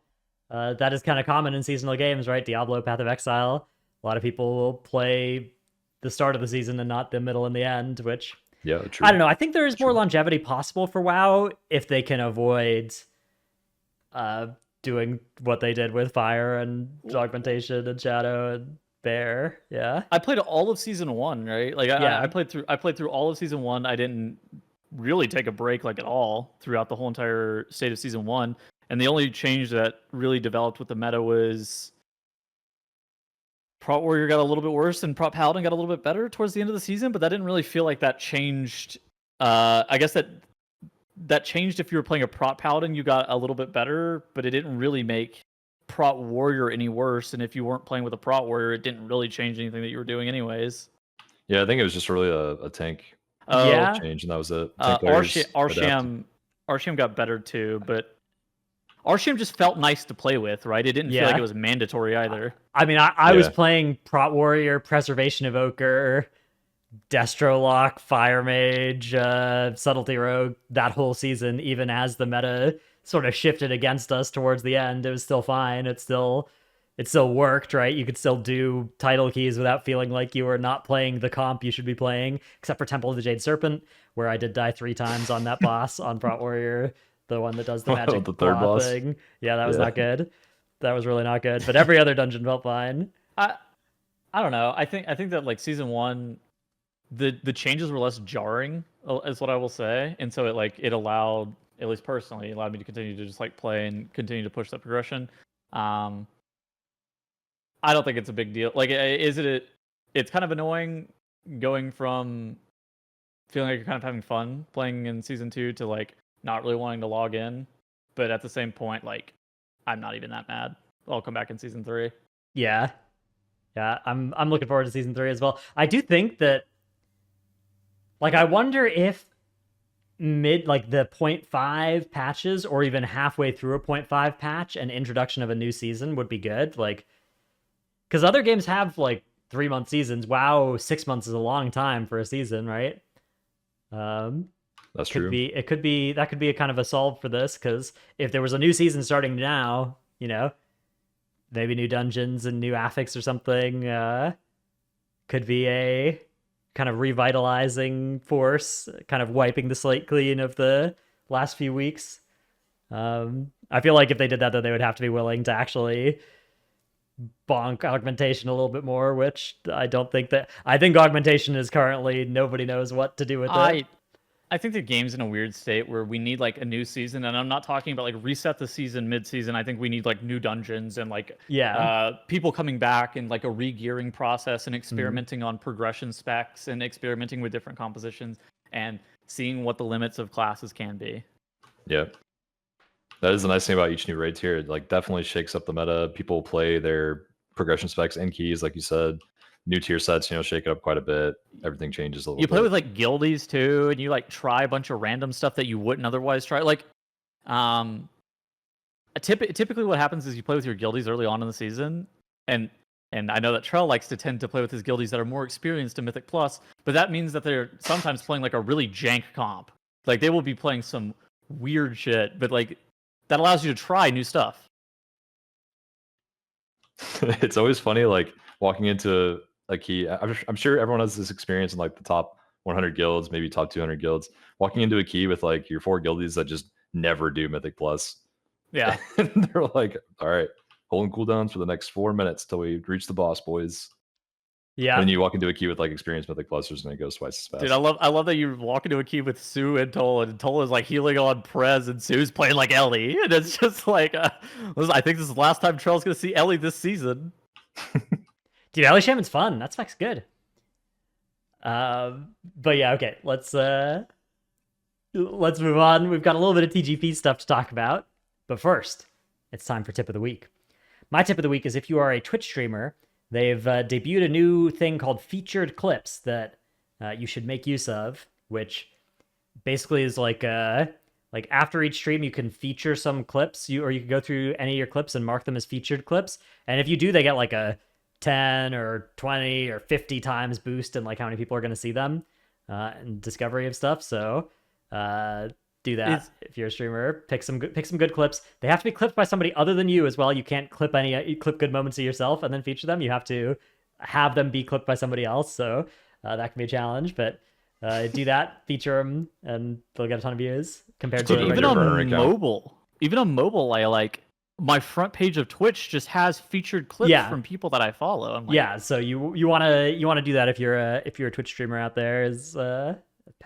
That is kind of common in seasonal games, right? Diablo, Path of Exile. A lot of people will play the start of the season and not the middle and the end, which yeah, true. I don't know. I think there is more longevity possible for WoW if they can avoid doing what they did with Fire and Augmentation and Shadow and Bear. Yeah. I played all of season 1, right? Like I played through all of season 1. I didn't really take a break like at all throughout the whole entire state of season 1. And the only change that really developed with the meta was Prot Warrior got a little bit worse and Prot Paladin got a little bit better towards the end of the season, but that didn't really feel like that changed. I guess that changed if you were playing a Prot Paladin, you got a little bit better, but it didn't really make Prot Warrior any worse. And if you weren't playing with a Prot Warrior, it didn't really change anything that you were doing anyways. Yeah, I think it was just really a tank change, and that was it. Arsham got better too, but Arsham just felt nice to play with, right? It didn't feel like it was mandatory either. I mean, I was playing Prot Warrior, Preservation Evoker, Destro Lock, Fire Mage, Subtlety Rogue that whole season, even as the meta sort of shifted against us towards the end. It was still fine. It still worked, right? You could still do title keys without feeling like you were not playing the comp you should be playing, except for Temple of the Jade Serpent, where I did die 3 times on that boss on Prot Warrior, the one that does the magic the third boss thing. Yeah, that was not good. That was really not good. But every other dungeon felt fine. I don't know. I think that like season 1, the changes were less jarring, is what I will say, and so it allowed, at least personally, allowed me to continue to just like play and continue to push that progression. I don't think it's a big deal. Like, it's kind of annoying going from feeling like you're kind of having fun playing in season 2 to like not really wanting to log in, but at the same point, like, I'm not even that mad. I'll come back in season 3. Yeah, I'm looking forward to season 3 as well. I do think that, like, I wonder if the 0.5 patches, or even halfway through a 0.5 patch, an introduction of a new season would be good. Like, because other games have like 3-month seasons. WoW, 6 months is a long time for a season, right? That's true. That could be a kind of a solve for this, because if there was a new season starting now, maybe new dungeons and new affix or something, could be a kind of revitalizing force, kind of wiping the slate clean of the last few weeks. I feel like if they did that, then they would have to be willing to actually bonk augmentation a little bit more, which I don't think that. I think augmentation is currently, nobody knows what to do with it. I think the game's in a weird state where we need like a new season, and I'm not talking about like reset the season mid-season. I think we need like new dungeons and like people coming back and like a re-gearing process and experimenting on progression specs and experimenting with different compositions and seeing what the limits of classes can be. Yeah. That is the nice thing about each new raid tier. It like definitely shakes up the meta. People play their progression specs and keys, like you said. New tier sets, shake it up quite a bit. Everything changes a little bit. You play with like guildies too, and you like try a bunch of random stuff that you wouldn't otherwise try. Like, typically what happens is you play with your guildies early on in the season, and I know that Trell likes to tend to play with his guildies that are more experienced in Mythic Plus, but that means that they're sometimes playing like a really jank comp. Like they will be playing some weird shit, but like that allows you to try new stuff. It's always funny, like walking into a key. I'm sure everyone has this experience in like the top 100 guilds, maybe top 200 guilds, walking into a key with like your 4 guildies that just never do Mythic Plus. Yeah. And they're like, all right, holding cooldowns for the next 4 minutes till we reach the boss, boys. Yeah. And then you walk into a queue with like experienced mythic blusters, and it goes twice as fast. Dude, I love that you walk into a queue with Sue and Tola, and Tola's like healing on Prez, and Sue's playing like Ellie, and it's just like, I think this is the last time Trell's gonna see Ellie this season. Dude, Ellie Shaman's fun. That spec's good. But yeah, okay. Let's move on. We've got a little bit of TGP stuff to talk about, but first, it's time for tip of the week. My tip of the week is if you are a Twitch streamer, they've debuted a new thing called featured clips that you should make use of, which basically is like after each stream you can feature some clips, or you can go through any of your clips and mark them as featured clips, and if you do, they get like a 10 or 20 or 50 times boost in like how many people are going to see them and discovery of stuff. So do that if you're a streamer. Pick some good clips. They have to be clipped by somebody other than you as well. You can't clip good moments of yourself and then feature them. You have to have them be clipped by somebody else. So that can be a challenge, but do that, feature them, and they'll get a ton of views compared to even on mobile. Even on mobile, I like my front page of Twitch just has featured clips from people that I follow. I'm like, yeah, so you want to do that if you're a Twitch streamer out there, is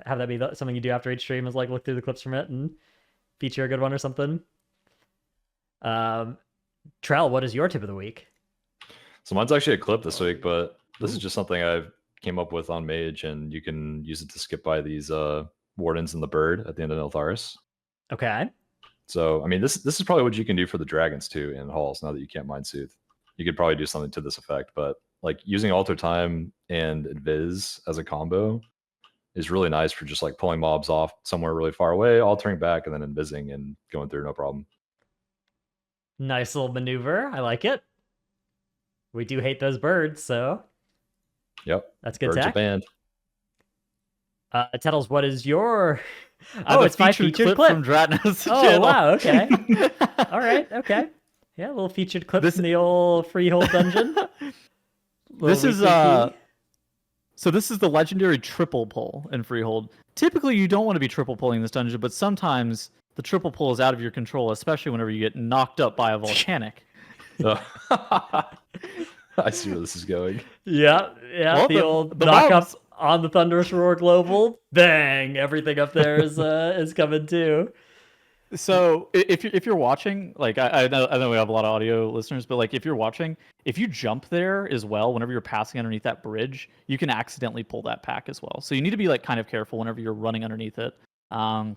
have that be something you do after each stream, is like look through the clips from it and feature a good one or something. Trell, what is your tip of the week? So mine's actually a clip this week, but this is just something I came up with on Mage, and you can use it to skip by these wardens and the bird at the end of Niltharis. Okay. So, I mean, this is probably what you can do for the dragons too in halls. Now that you can't mind Soothe, you could probably do something to this effect. But like using Alter Time and Invis as a combo is really nice for just like pulling mobs off somewhere really far away, altering back, and then invising and going through no problem. Nice little maneuver. I like it. We do hate those birds, so yep, that's good. Birds tech. are banned. Tettles, what is your? Oh, it's my featured clip from Dratnos. Oh, wow. Okay. All right. Okay. Yeah, a little featured clip from the old Freehold dungeon. This is so this is the legendary triple pull in Freehold. Typically, you don't want to be triple pulling this dungeon, but sometimes the triple pull is out of your control, especially whenever you get knocked up by a volcanic. I see where this is going. Yeah. Well, the old knock up on the Thunderous Roar Global. Bang! Everything up there is coming too. So if you're watching, like I know we have a lot of audio listeners, but like if you're watching, if you jump there as well, whenever you're passing underneath that bridge, you can accidentally pull that pack as well. So you need to be like kind of careful whenever you're running underneath it. What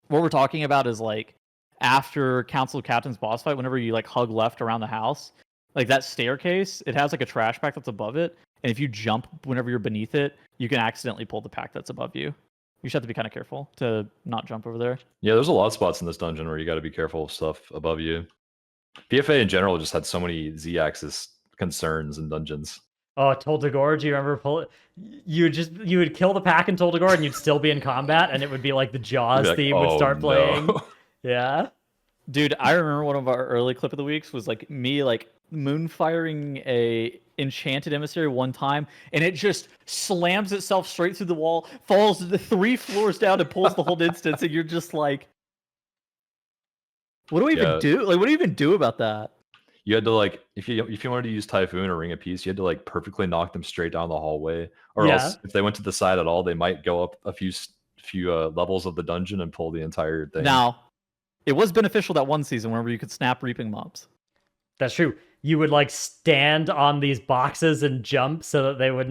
we're talking about is like after Council of Captains boss fight, whenever you like hug left around the house, like that staircase, it has like a trash pack that's above it, and if you jump whenever you're beneath it, you can accidentally pull the pack that's above you. You should have to be kind of careful to not jump over there. Yeah, there's a lot of spots in this dungeon where you got to be careful of stuff above you. PFA in general just had so many Z-axis concerns in dungeons. Oh, Tol'Degor, do you remember you would kill the pack in Tol'Degor and you'd still be in combat, and it would be like the Jaws theme would start playing. Yeah. Dude, I remember one of our early clip of the weeks was like me like moonfiring a enchanted emissary one time, and it just slams itself straight through the wall, falls 3 floors down, and pulls the whole instance, and you're just like, what do we even do? Like, what do you even do about that? You had to like, if you wanted to use Typhoon or Ring of Peace, you had to like perfectly knock them straight down the hallway, or else if they went to the side at all, they might go up a few levels of the dungeon and pull the entire thing. Now, it was beneficial that one season whenever you could snap reaping mobs. That's true. You would like stand on these boxes and jump so that they would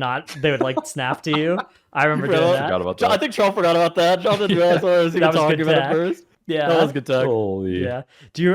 like snap to you. I remember doing that. Forgot about that. I think Charles forgot about that. Charles didn't realize what I was even talking about at first. Yeah, that was good tech. Holy. Yeah.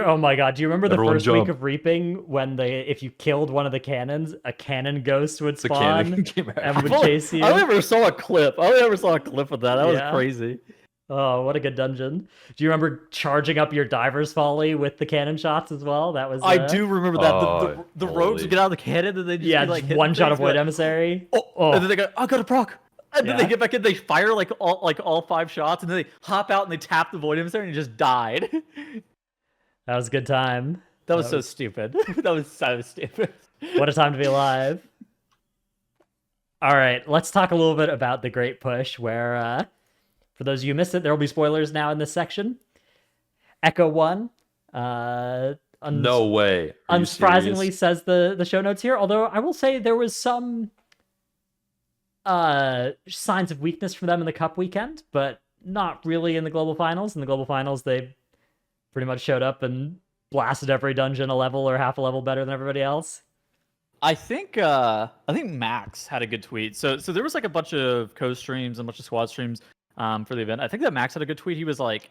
Oh my god, do you remember the first week of reaping when if you killed one of the cannons, a cannon ghost would spawn and would chase you? I never saw a clip. of that. That was crazy. Oh, what a good dungeon. Do you remember charging up your diver's folly with the cannon shots as well? That was I do remember that. The rogues would get out of the cannon and they just like one shot of Void Emissary. And then they go, I got a proc. And then they get back in, they fire like all 5 shots, and then they hop out and they tap the Void Emissary and he just died. That was a good time. That was so stupid. That was so stupid. What a time to be alive. All right, let's talk a little bit about the Great Push, where for those of you who missed it, there will be spoilers now in this section. Echo 1. No way. Unsurprisingly says the show notes here, although I will say there was some signs of weakness from them in the cup weekend, but not really in the global finals. In the global finals, they pretty much showed up and blasted every dungeon a level or half a level better than everybody else. I think Max had a good tweet. So there was like a bunch of co-streams and a bunch of squad streams for the event. I think that Max had a good tweet. He was like,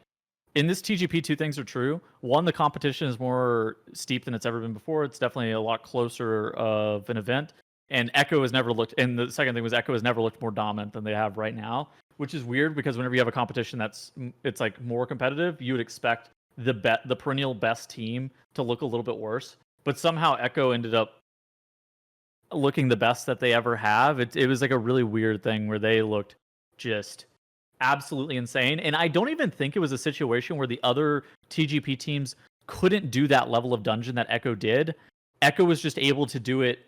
in this TGP, two things are true. One, the competition is more steep than it's ever been before. It's definitely a lot closer of an event. And Echo has never looked. And the second thing was Echo has never looked more dominant than they have right now, which is weird because whenever you have a competition it's like more competitive, you would expect the perennial best team to look a little bit worse. But somehow Echo ended up looking the best that they ever have. It was like a really weird thing where they looked just absolutely insane. And I don't even think it was a situation where the other TGP teams couldn't do that level of dungeon that Echo did. Echo was just able to do it.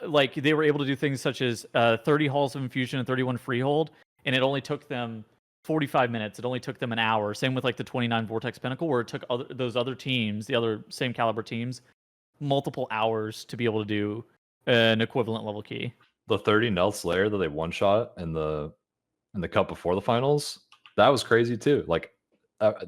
Like they were able to do things such as 30 halls of infusion and 31 freehold, and it only took them 45 minutes. It only took them an hour. Same with like the 29 Vortex Pinnacle, where it took those other teams, the other same caliber teams, multiple hours to be able to do an equivalent level key. The 30 Nelth Slayer that they one shot in the cup before the finals, that was crazy too. Like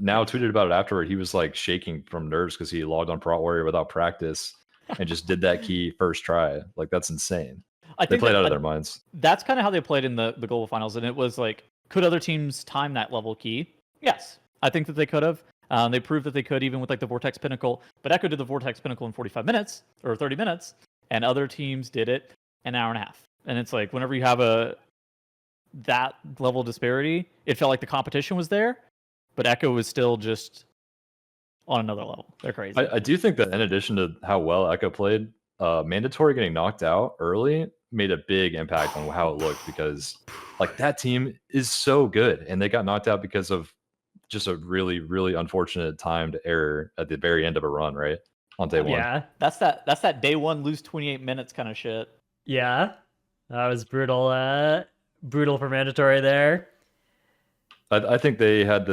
now tweeted about it afterward, he was like shaking from nerves because he logged on Prot Warrior without practice and just did that key first try. Like that's insane. They played out of their minds. That's kind of how they played in the global finals, and it was like, could other teams time that level key? Yes, I think that they could have. They proved that they could, even with like the Vortex Pinnacle. But Echo did the Vortex Pinnacle in 45 minutes or 30 minutes, and other teams did it an hour and a half. And it's like whenever you have that level of disparity, it felt like the competition was there, but Echo was still just on another level. They're crazy. I do think that in addition to how well Echo played, Mandatory getting knocked out early made a big impact on how it looked, because like that team is so good and they got knocked out because of just a really, really unfortunate timed error at the very end of a run, right? On day one. Yeah. That's that day one lose 28 minutes kind of shit. Yeah. That was brutal. Brutal for Mandatory there. I think they had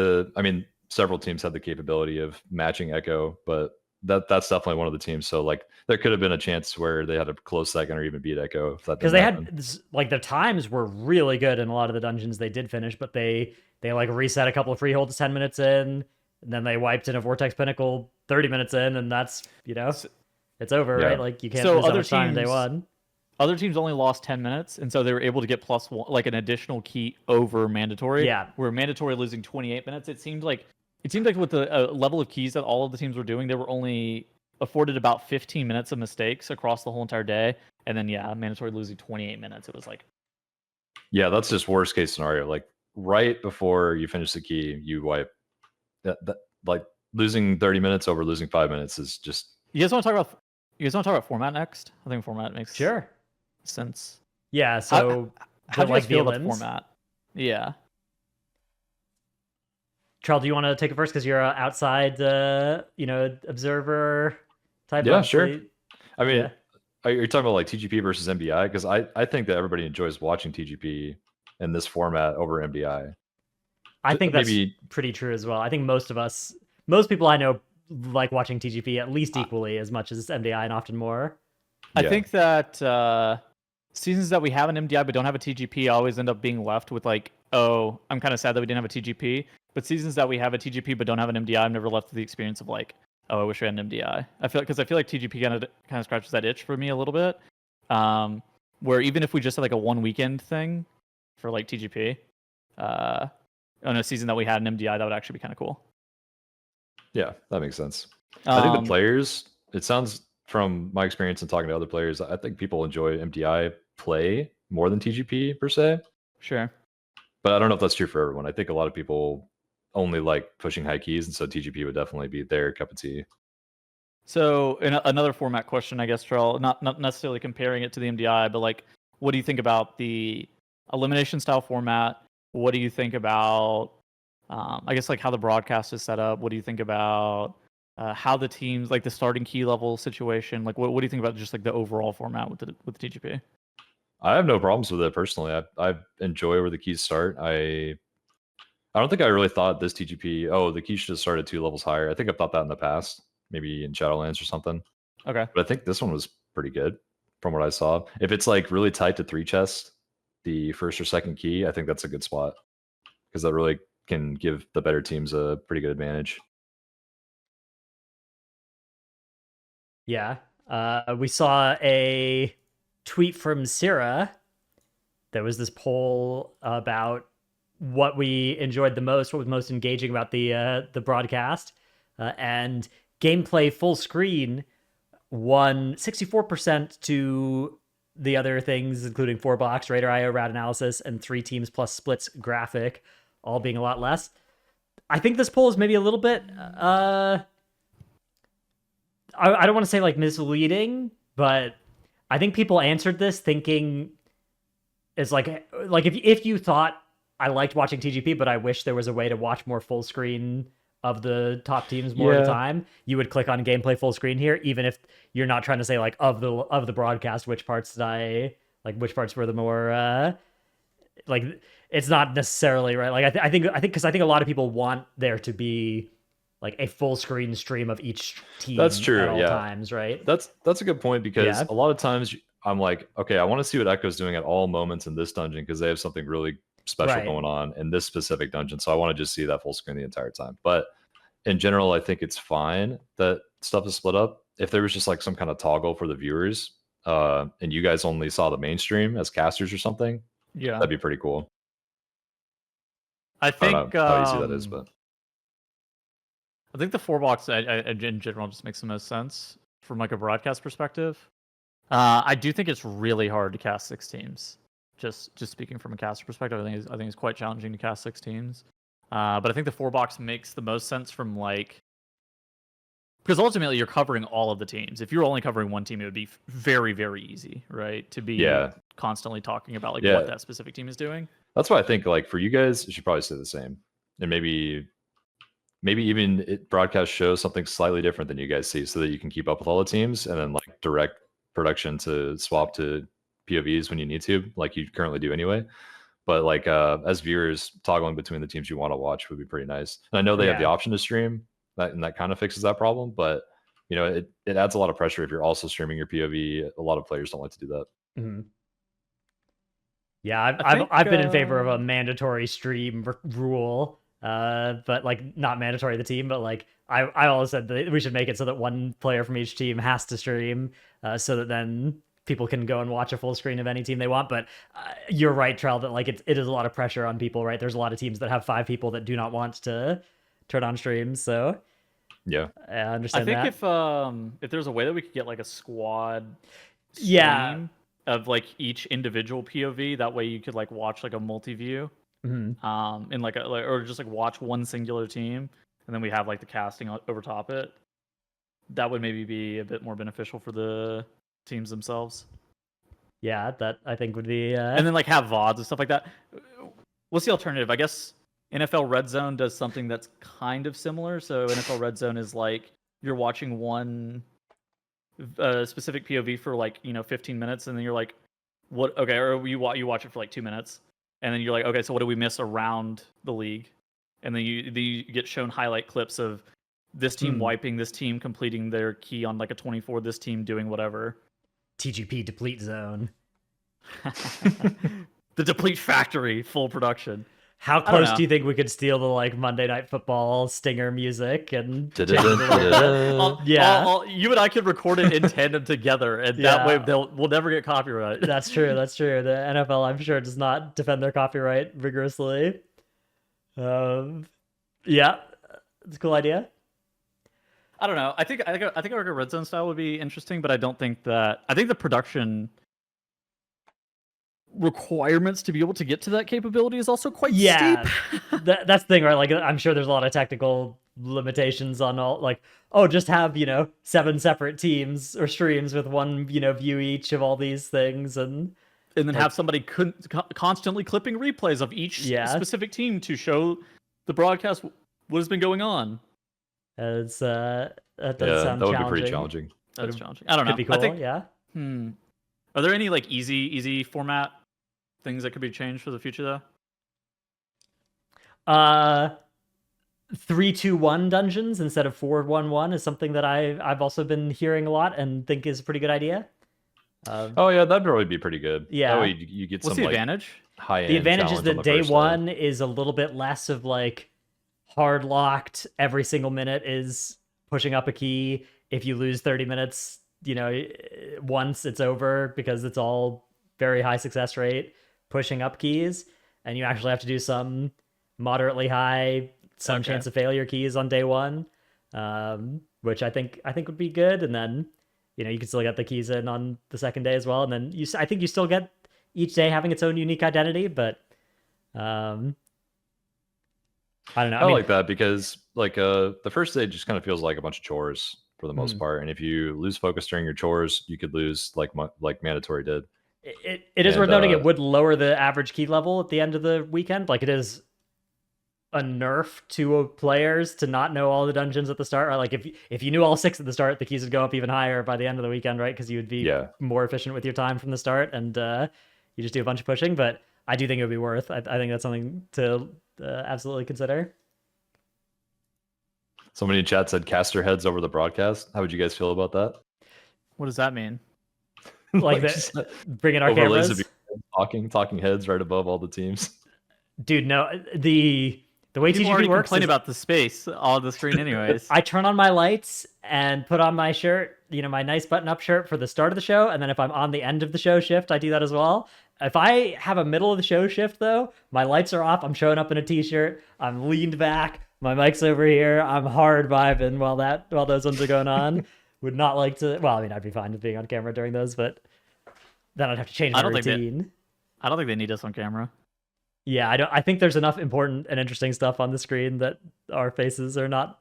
several teams had the capability of matching Echo, but that's definitely one of the teams. So like there could have been a chance where they had a close second or even beat Echo, because they had like their times were really good in a lot of the dungeons they did finish, but they like reset a couple of freeholds 10 minutes in, and then they wiped in a Vortex Pinnacle 30 minutes in, and that's it's over, right? Like you can't lose that much time day one. Other teams only lost 10 minutes, and so they were able to get +1, like an additional key over Mandatory. Yeah. Where Mandatory losing 28 minutes, it seemed like with the level of keys that all of the teams were doing, they were only afforded about 15 minutes of mistakes across the whole entire day. And then, Mandatory losing 28 minutes. It was like... Yeah, that's just worst case scenario. Like right before you finish the key, you wipe. That like losing 30 minutes over losing 5 minutes is just... You guys want to talk about format next? I think format makes sense. Yeah, so how do you guys feel about the format? Yeah. Charles, do you want to take it first because you're an outside, observer type? Yeah, sure. I mean, are you talking about like TGP versus MDI? Because I think that everybody enjoys watching TGP in this format over MDI. I think that's pretty true as well. I think most people I know like watching TGP at least equally as much as MDI, and often more. I think that seasons that we have an MDI but don't have a TGP always end up being left with like, oh, I'm kind of sad that we didn't have a TGP. But seasons that we have a TGP but don't have an MDI, I'm never left with the experience of like, oh, I wish we had an MDI. I feel like TGP kind of scratches that itch for me a little bit. Where even if we just had like a one weekend thing for like TGP, on a season that we had an MDI, that would actually be kind of cool. Yeah, that makes sense. I think the players, it sounds from my experience in talking to other players, I think people enjoy MDI play more than TGP per se. Sure. But I don't know if that's true for everyone. I think a lot of people only like pushing high keys, and so TGP would definitely be their cup of tea. So another format question, I guess, Charles, not necessarily comparing it to the MDI, but like, what do you think about the elimination style format? What do you think about, I guess, like how the broadcast is set up? What do you think about how the teams, like the starting key level situation? Like, what do you think about just like the overall format with the TGP? I have no problems with it personally. I enjoy where the keys start. I don't think I really thought this TGP, oh, the keys should have started 2 levels higher. I think I've thought that in the past, maybe in Shadowlands or something. Okay. But I think this one was pretty good from what I saw. If it's like really tight to 3 chests, the first or second key, I think that's a good spot because that really can give the better teams a pretty good advantage. Yeah. We saw a tweet from Sierra. There was this poll about what we enjoyed the most, what was most engaging about the broadcast, and gameplay full screen won 64% to the other things, including 4 blocks, Radar IO, route analysis, and 3 teams plus splits graphic, all being a lot less. I think this poll is maybe a little bit I don't want to say like misleading, but I think people answered this thinking it's like if you thought I liked watching TGP, but I wish there was a way to watch more full screen of the top teams more of the time, you would click on gameplay full screen here, even if you're not trying to say like of the broadcast, which parts did I like, which parts were the more like it's not necessarily right. Like I think because I think a lot of people want there to be like a full screen stream of each team. That's true. At all times, right? That's a good point because a lot of times I'm like, okay, I want to see what Echo's doing at all moments in this dungeon because they have something really special going on in this specific dungeon. So I want to just see that full screen the entire time. But in general, I think it's fine that stuff is split up. If there was just like some kind of toggle for the viewers, and you guys only saw the mainstream as casters or something, that'd be pretty cool. I think I don't know how easy that is, but I think the 4 blocks in general just makes the most sense from like a broadcast perspective. I do think it's really hard to cast 6 teams. Just speaking from a caster perspective, I think it's quite challenging to cast 6 teams. But I think the 4 box makes the most sense from like, because ultimately you're covering all of the teams. If you're only covering one team, it would be very, very easy, right? To be constantly talking about like what that specific team is doing. That's why I think like for you guys, you should probably say the same, and maybe even it broadcast shows something slightly different than you guys see, so that you can keep up with all the teams, and then like direct production to swap to POVs when you need to, like you currently do anyway. But like as viewers, toggling between the teams you want to watch would be pretty nice. And I know they have the option to stream that, and that kind of fixes that problem. But you know, it adds a lot of pressure if you're also streaming your POV. A lot of players don't like to do that. Mm-hmm. Yeah, I've been in favor of a mandatory stream rule, but like not mandatory the team, but like I always said that we should make it so that one player from each team has to stream, so that then people can go and watch a full screen of any team they want. But you're right, Trell, that like it is a lot of pressure on people, right? There's a lot of teams that have 5 people that do not want to turn on streams, so yeah, I understand. I think if there's a way that we could get like a squad stream of like each individual POV, that way you could like watch like a multi-view, in like or just like watch one singular team, and then we have like the casting over top it. That would maybe be a bit more beneficial for the teams themselves. Yeah, that I think would be. And then like have VODs and stuff like that. What's the alternative? I guess NFL Red Zone does something that's kind of similar. So NFL Red Zone is like you're watching one specific POV for like 15 minutes, and then you're like, what? Okay, or you watch it for like 2 minutes, and then you're like, okay, so what do we miss around the league? And then you get shown highlight clips of this team wiping, this team completing their key on like a 24, this team doing whatever. TGP deplete zone. The deplete factory, full production. How close do you think we could steal the like Monday Night Football stinger music and you and I could record it in tandem together, and that way we'll never get copyright. That's true. The NFL, I'm sure, does not defend their copyright rigorously. Yeah, it's a cool idea. I don't know. I think our Red Zone style would be interesting, but I don't think that. I think the production requirements to be able to get to that capability is also quite steep. That's the thing, right? Like, I'm sure there's a lot of technical limitations on all. Like, just have 7 separate teams or streams with one view each of all these things, and then have somebody constantly clipping replays of each specific team to show the broadcast what has been going on. That does sound challenging. That would be pretty challenging. That's challenging. I don't know. Could be cool. I think, Are there any like easy format things that could be changed for the future though? 3-2-1 dungeons instead of 4-1-1 is something that I've also been hearing a lot and think is a pretty good idea. Oh yeah, that'd probably be pretty good. Yeah. That way you get What's some the like advantage? high The end advantage is challenge on that the day first day. one is a little bit less of like hard locked. Every single minute is pushing up a key. If you lose 30 minutes, once it's over because it's all very high success rate pushing up keys, and you actually have to do some moderately high, some Okay. chance of failure keys on day one, which I think would be good. And then you can still get the keys in on the second day as well, and then I think you still get each day having its own unique identity, but um, I don't know. I like that because like the first day just kind of feels like a bunch of chores for the most Mhm. part, and if you lose focus during your chores, you could lose like mandatory did. It is worth And noting it would lower the average key level at the end of the weekend. Like, it is a nerf to players to not know all the dungeons at the start. Right? Like, if you knew all 6 at the start, the keys would go up even higher by the end of the weekend, right? Because you would be yeah, more efficient with your time from the start, and you just do a bunch of pushing. But I do think it would be worth. I think that's something to absolutely consider. somebody in chat said caster heads over the broadcast. How would you guys feel about that? What does that mean? Like just bringing our overlays cameras. of your talking heads right above all the teams. Dude, no, the way People TGP already works complain is about the space on the screen, anyways. I turn on my lights and put on my shirt, my nice button-up shirt for the start of the show, and then if I'm on the end of the show shift, I do that as well. If I have a middle of the show shift, though, my lights are off. I'm showing up in a t-shirt. I'm leaned back. My mic's over here. I'm hard vibing while those ones are going on. Would not like to. Well, I mean, I'd be fine with being on camera during those, but then I'd have to change my routine. I don't think they need us on camera. Yeah, I think there's enough important and interesting stuff on the screen that our faces are not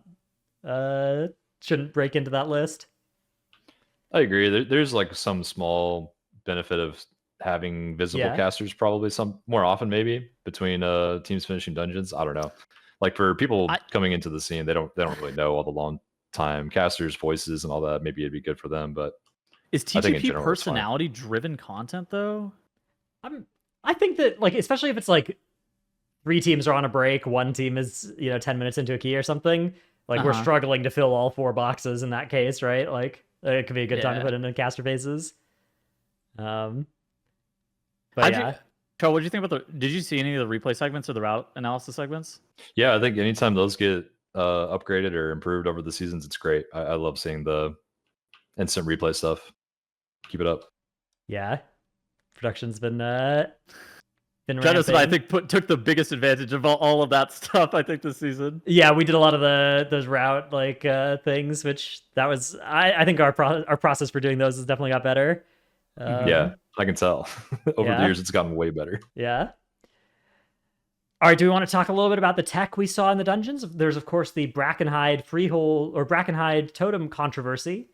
shouldn't break into that list. I agree. There's like some small benefit of having visible casters, probably some more often, maybe between teams finishing dungeons. I don't know. Like for people coming into the scene, they don't really know all the long time casters' voices and all that. Maybe it'd be good for them, but is TGP personality driven content though? I think that, like, especially if it's like 3 teams are on a break, 1 team is 10 minutes into a key or something. Like, we're struggling to fill all 4 boxes in that case, right? Like, it could be a good time to put in caster faces. But Joe, what did you think about did you see any of the replay segments or the route analysis segments? Yeah, I think anytime those get upgraded or improved over the seasons, it's great. I love seeing the instant replay stuff. Keep it up. Yeah, production's been Dennis and I think took the biggest advantage of all of that stuff, I think, this season. Yeah, we did a lot of those route things, which that was I think our process for doing those has definitely got better. Yeah, I can tell. Over the years, it's gotten way better. Yeah. All right, do we want to talk a little bit about the tech we saw in the dungeons? There's, of course, the Brackenhide freehold or Brackenhide totem controversy.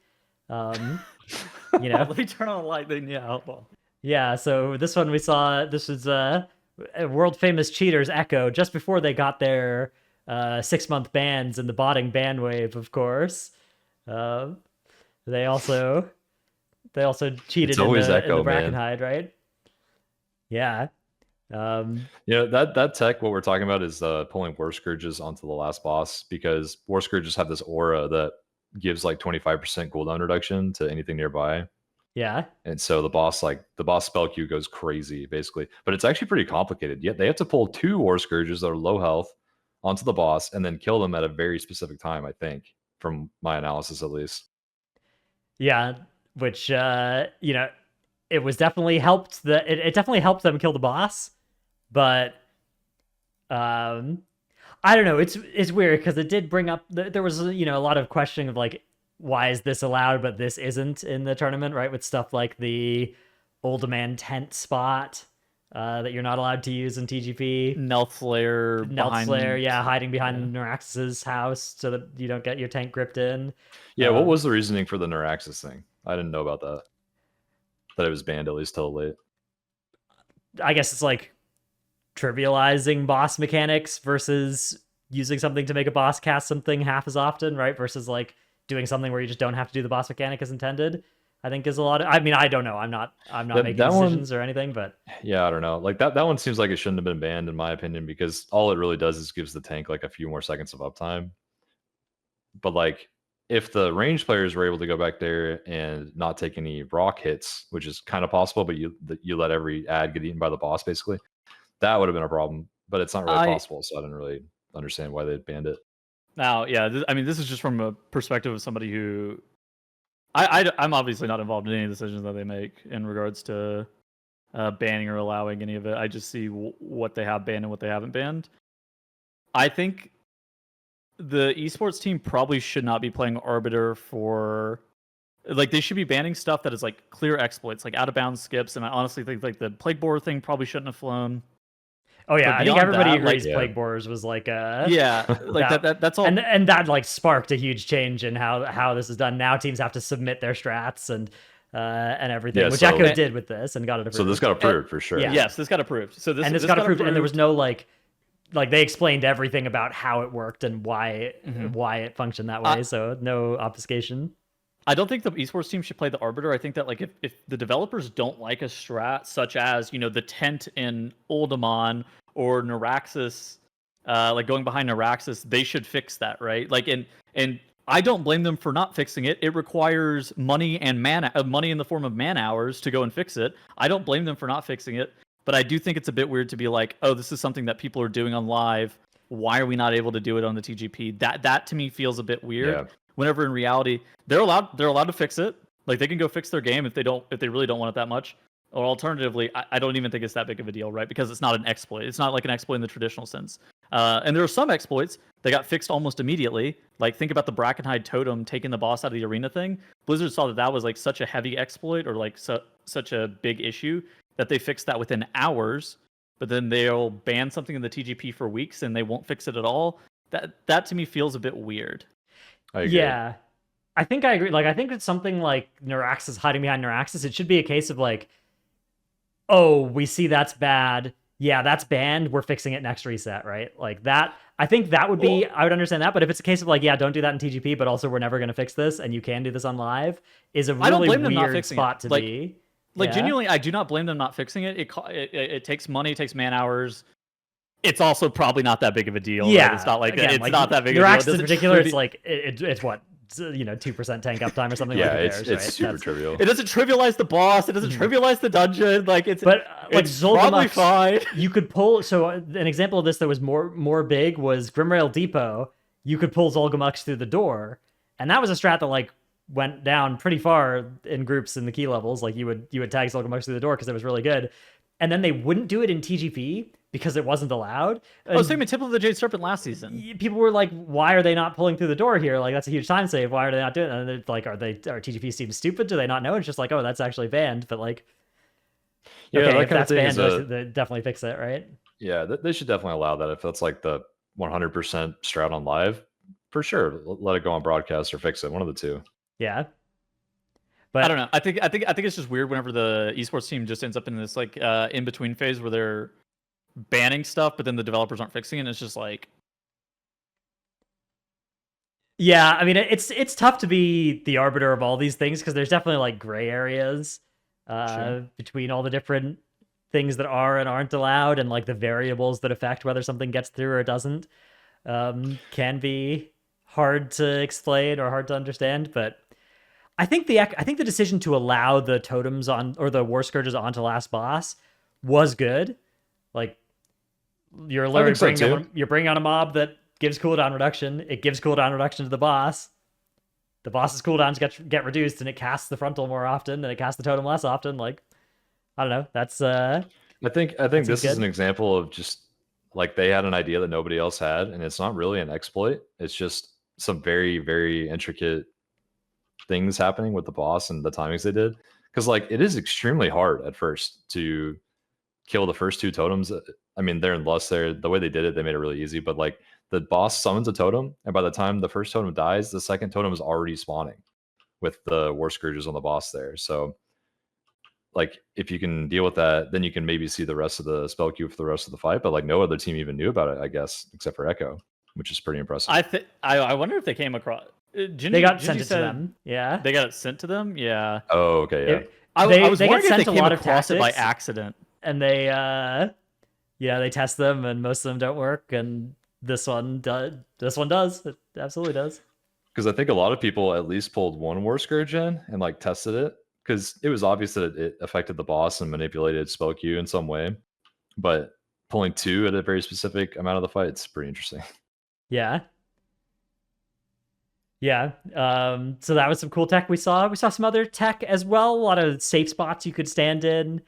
Let me turn on the light then. Yeah, yeah, so this one we saw, this was world famous cheaters Echo just before they got their 6-month bans in the botting ban wave, of course. They also cheated in the Brackenhide, right? Yeah. That tech, what we're talking about is pulling War Scourges onto the last boss, because War Scourges have this aura that gives like 25% cooldown reduction to anything nearby. Yeah. And so the boss spell queue goes crazy, basically. But it's actually pretty complicated. Yet they have to pull 2 War Scourges that are low health onto the boss and then kill them at a very specific time, I think, from my analysis at least. Yeah, which it was definitely helped it definitely helped them kill the boss, but I don't know. It's weird because it did bring up there was a lot of questioning of like, why is this allowed but this isn't in the tournament, right? With stuff like the old man tent spot that you're not allowed to use in TGP. Nelth Slayer, hiding behind Neuraxis' house so that you don't get your tank gripped in. Yeah, what was the reasoning for the Neuraxis thing? I didn't know about that. That it was banned at least till late. I guess it's like trivializing boss mechanics versus using something to make a boss cast something half as often, right? Versus like doing something where you just don't have to do the boss mechanic as intended. I think is a lot of, I mean, I don't know. I'm not making decisions or anything, but yeah, I don't know. Like that one seems like it shouldn't have been banned in my opinion, because all it really does is gives the tank like a few more seconds of uptime. But like if the range players were able to go back there and not take any rock hits, which is kind of possible, but you let every ad get eaten by the boss, basically, that would have been a problem. But it's not really possible, so I didn't really understand why they banned it. Now, yeah, I mean, this is just from a perspective of somebody who I'm obviously not involved in any decisions that they make in regards to banning or allowing any of it. I just see what they have banned and what they haven't banned. I think the esports team probably should not be playing Arbiter for, like, they should be banning stuff that is like clear exploits, like out of bounds skips. And I honestly think like the plague borer thing probably shouldn't have flown. Oh yeah, I think everybody agrees like, plague borers was like like that's all, and that like sparked a huge change in how this is done. Now teams have to submit their strats and everything, which Echo did with this and got it approved. So this got approved for sure. Yeah. Yes, this got approved. So this got approved, and there was no like they explained everything about how it worked and why it functioned that way. So no obfuscation. I don't think the esports team should play the Arbiter. I think that like if the developers don't like a strat such as, you know, the tent in Oldemon or Neuraxis, like going behind Neuraxis, they should fix that, right? Like and I don't blame them for not fixing it. It requires money and money in the form of man hours to go and fix it. I don't blame them for not fixing it, but I do think it's a bit weird to be like, oh, this is something that people are doing on live. Why are we not able to do it on the TGP? That to me feels a bit weird. Yeah. Whenever in reality they're allowed to fix it. Like they can go fix their game if they really don't want it that much. Or alternatively, I don't even think it's that big of a deal, right? Because it's not an exploit. It's not like an exploit in the traditional sense. And there are some exploits that got fixed almost immediately. Like think about the Brackenhide totem taking the boss out of the arena thing. Blizzard saw that was like such a heavy exploit or like such a big issue that they fixed that within hours. But then they'll ban something in the TGP for weeks and they won't fix it at all. That to me feels a bit weird. Yeah, I think I agree. Like, I think it's something like Neuraxis hiding behind Neuraxis. It should be a case of like, oh, we see that's bad. Yeah, that's banned. We're fixing it next reset, right? Like that. I think that would be. I would understand that. But if it's a case of like, yeah, don't do that in TGP, but also we're never going to fix this, and you can do this on live, is a really weird spot to be. Like genuinely, I do not blame them not fixing it. It takes money, it takes man hours. It's also probably not that big of a deal. Yeah, right? It's not like again, it's like, not that big of a deal. In particular, it's like it's what, 2% tank uptime or something. Yeah, like it's right? super trivial. It doesn't trivialize the boss. It doesn't trivialize the dungeon. Like it's probably fine. You could pull. So an example of this that was more big was Grimrail Depot. You could pull Zolgamux through the door, and that was a strat that like went down pretty far in groups in the key levels. Like you would tag Zolgamux through the door because it was really good, and then they wouldn't do it in TGP because it wasn't allowed. I was thinking Temple of the Jade Serpent last season. People were like, why are they not pulling through the door here? Like, that's a huge time save. Why are they not doing it? And they're like, are TGP teams stupid? Do they not know? It's just like, oh, that's actually banned. But like, yeah, okay, if that's banned, they definitely fix it, right? Yeah, they should definitely allow that. If that's like the 100% strat on live, for sure, let it go on broadcast or fix it. One of the two. Yeah. But I don't know. I think it's just weird whenever the esports team just ends up in this like in between phase where they're banning stuff, but then the developers aren't fixing it. And it's just like, yeah, I mean, it's tough to be the arbiter of all these things because there's definitely like gray areas between all the different things that are and aren't allowed, and like the variables that affect whether something gets through or doesn't can be hard to explain or hard to understand. But I think the decision to allow the totems on or the war scourges onto last boss was good. Like you're bringing on a mob that gives cooldown reduction. It gives cooldown reduction to the boss. The boss's cooldowns get reduced, and it casts the frontal more often, and it casts the totem less often. Like I don't know. That's I think this is an example of just like they had an idea that nobody else had, and it's not really an exploit. It's just some very, very intricate things happening with the boss and the timings they did. Because like it is extremely hard at first to kill the first two totems. I mean, they're in Lust there. The way they did it, they made it really easy. But like the boss summons a totem, and by the time the first totem dies, the second totem is already spawning with the war scourges on the boss there. So like if you can deal with that, then you can maybe see the rest of the spell queue for the rest of the fight. But like no other team even knew about it, I guess, except for Echo, which is pretty impressive. I wonder if they came across. They got sent it to them. Yeah, they got it sent to them. Yeah. Oh, okay. Yeah. I was wondering if they came across it by accident. And they they test them, and most of them don't work, and this one does. It absolutely does. Because I think a lot of people at least pulled one War Scourge in and like tested it because it was obvious that it affected the boss and manipulated spell queue in some way. But pulling two at a very specific amount of the fight, it's pretty interesting. Yeah. Yeah. So that was some cool tech we saw. We saw some other tech as well. A lot of safe spots you could stand in.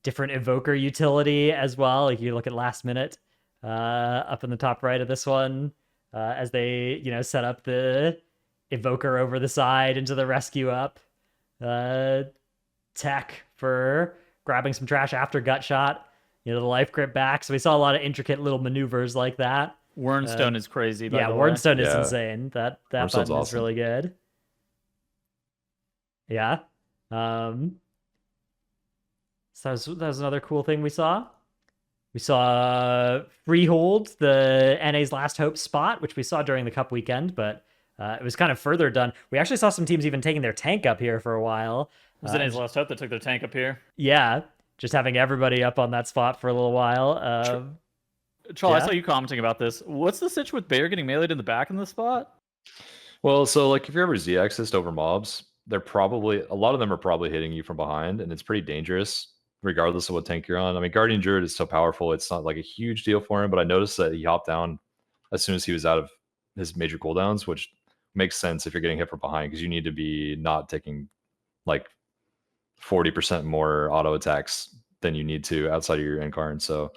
Different evoker utility as well. Like you look at last minute, up in the top right of this one, as they, set up the evoker over the side into the rescue up. Tech for grabbing some trash after gut shot. The life grip back. So we saw a lot of intricate little maneuvers like that. Wernstone is crazy. By the way. Wernstone is Yeah. insane. That Wernstone's button is awesome. really good. Yeah. So that was another cool thing we saw. We saw Freehold, the NA's Last Hope spot, which we saw during the Cup weekend, but it was kind of further done. We actually saw some teams even taking their tank up here for a while. Was NA's Last Hope that took their tank up here? Yeah, just having everybody up on that spot for a little while. Troll, I saw you commenting about this. What's the situation with Bayer getting meleeed in the back in this spot? Well, so like if you're ever Z-axis over mobs, a lot of them are probably hitting you from behind, and it's pretty dangerous regardless of what tank you're on. I mean, Guardian Druid is so powerful, it's not like a huge deal for him, but I noticed that he hopped down as soon as he was out of his major cooldowns, which makes sense if you're getting hit from behind because you need to be not taking like 40% more auto attacks than you need to outside of your incarn. So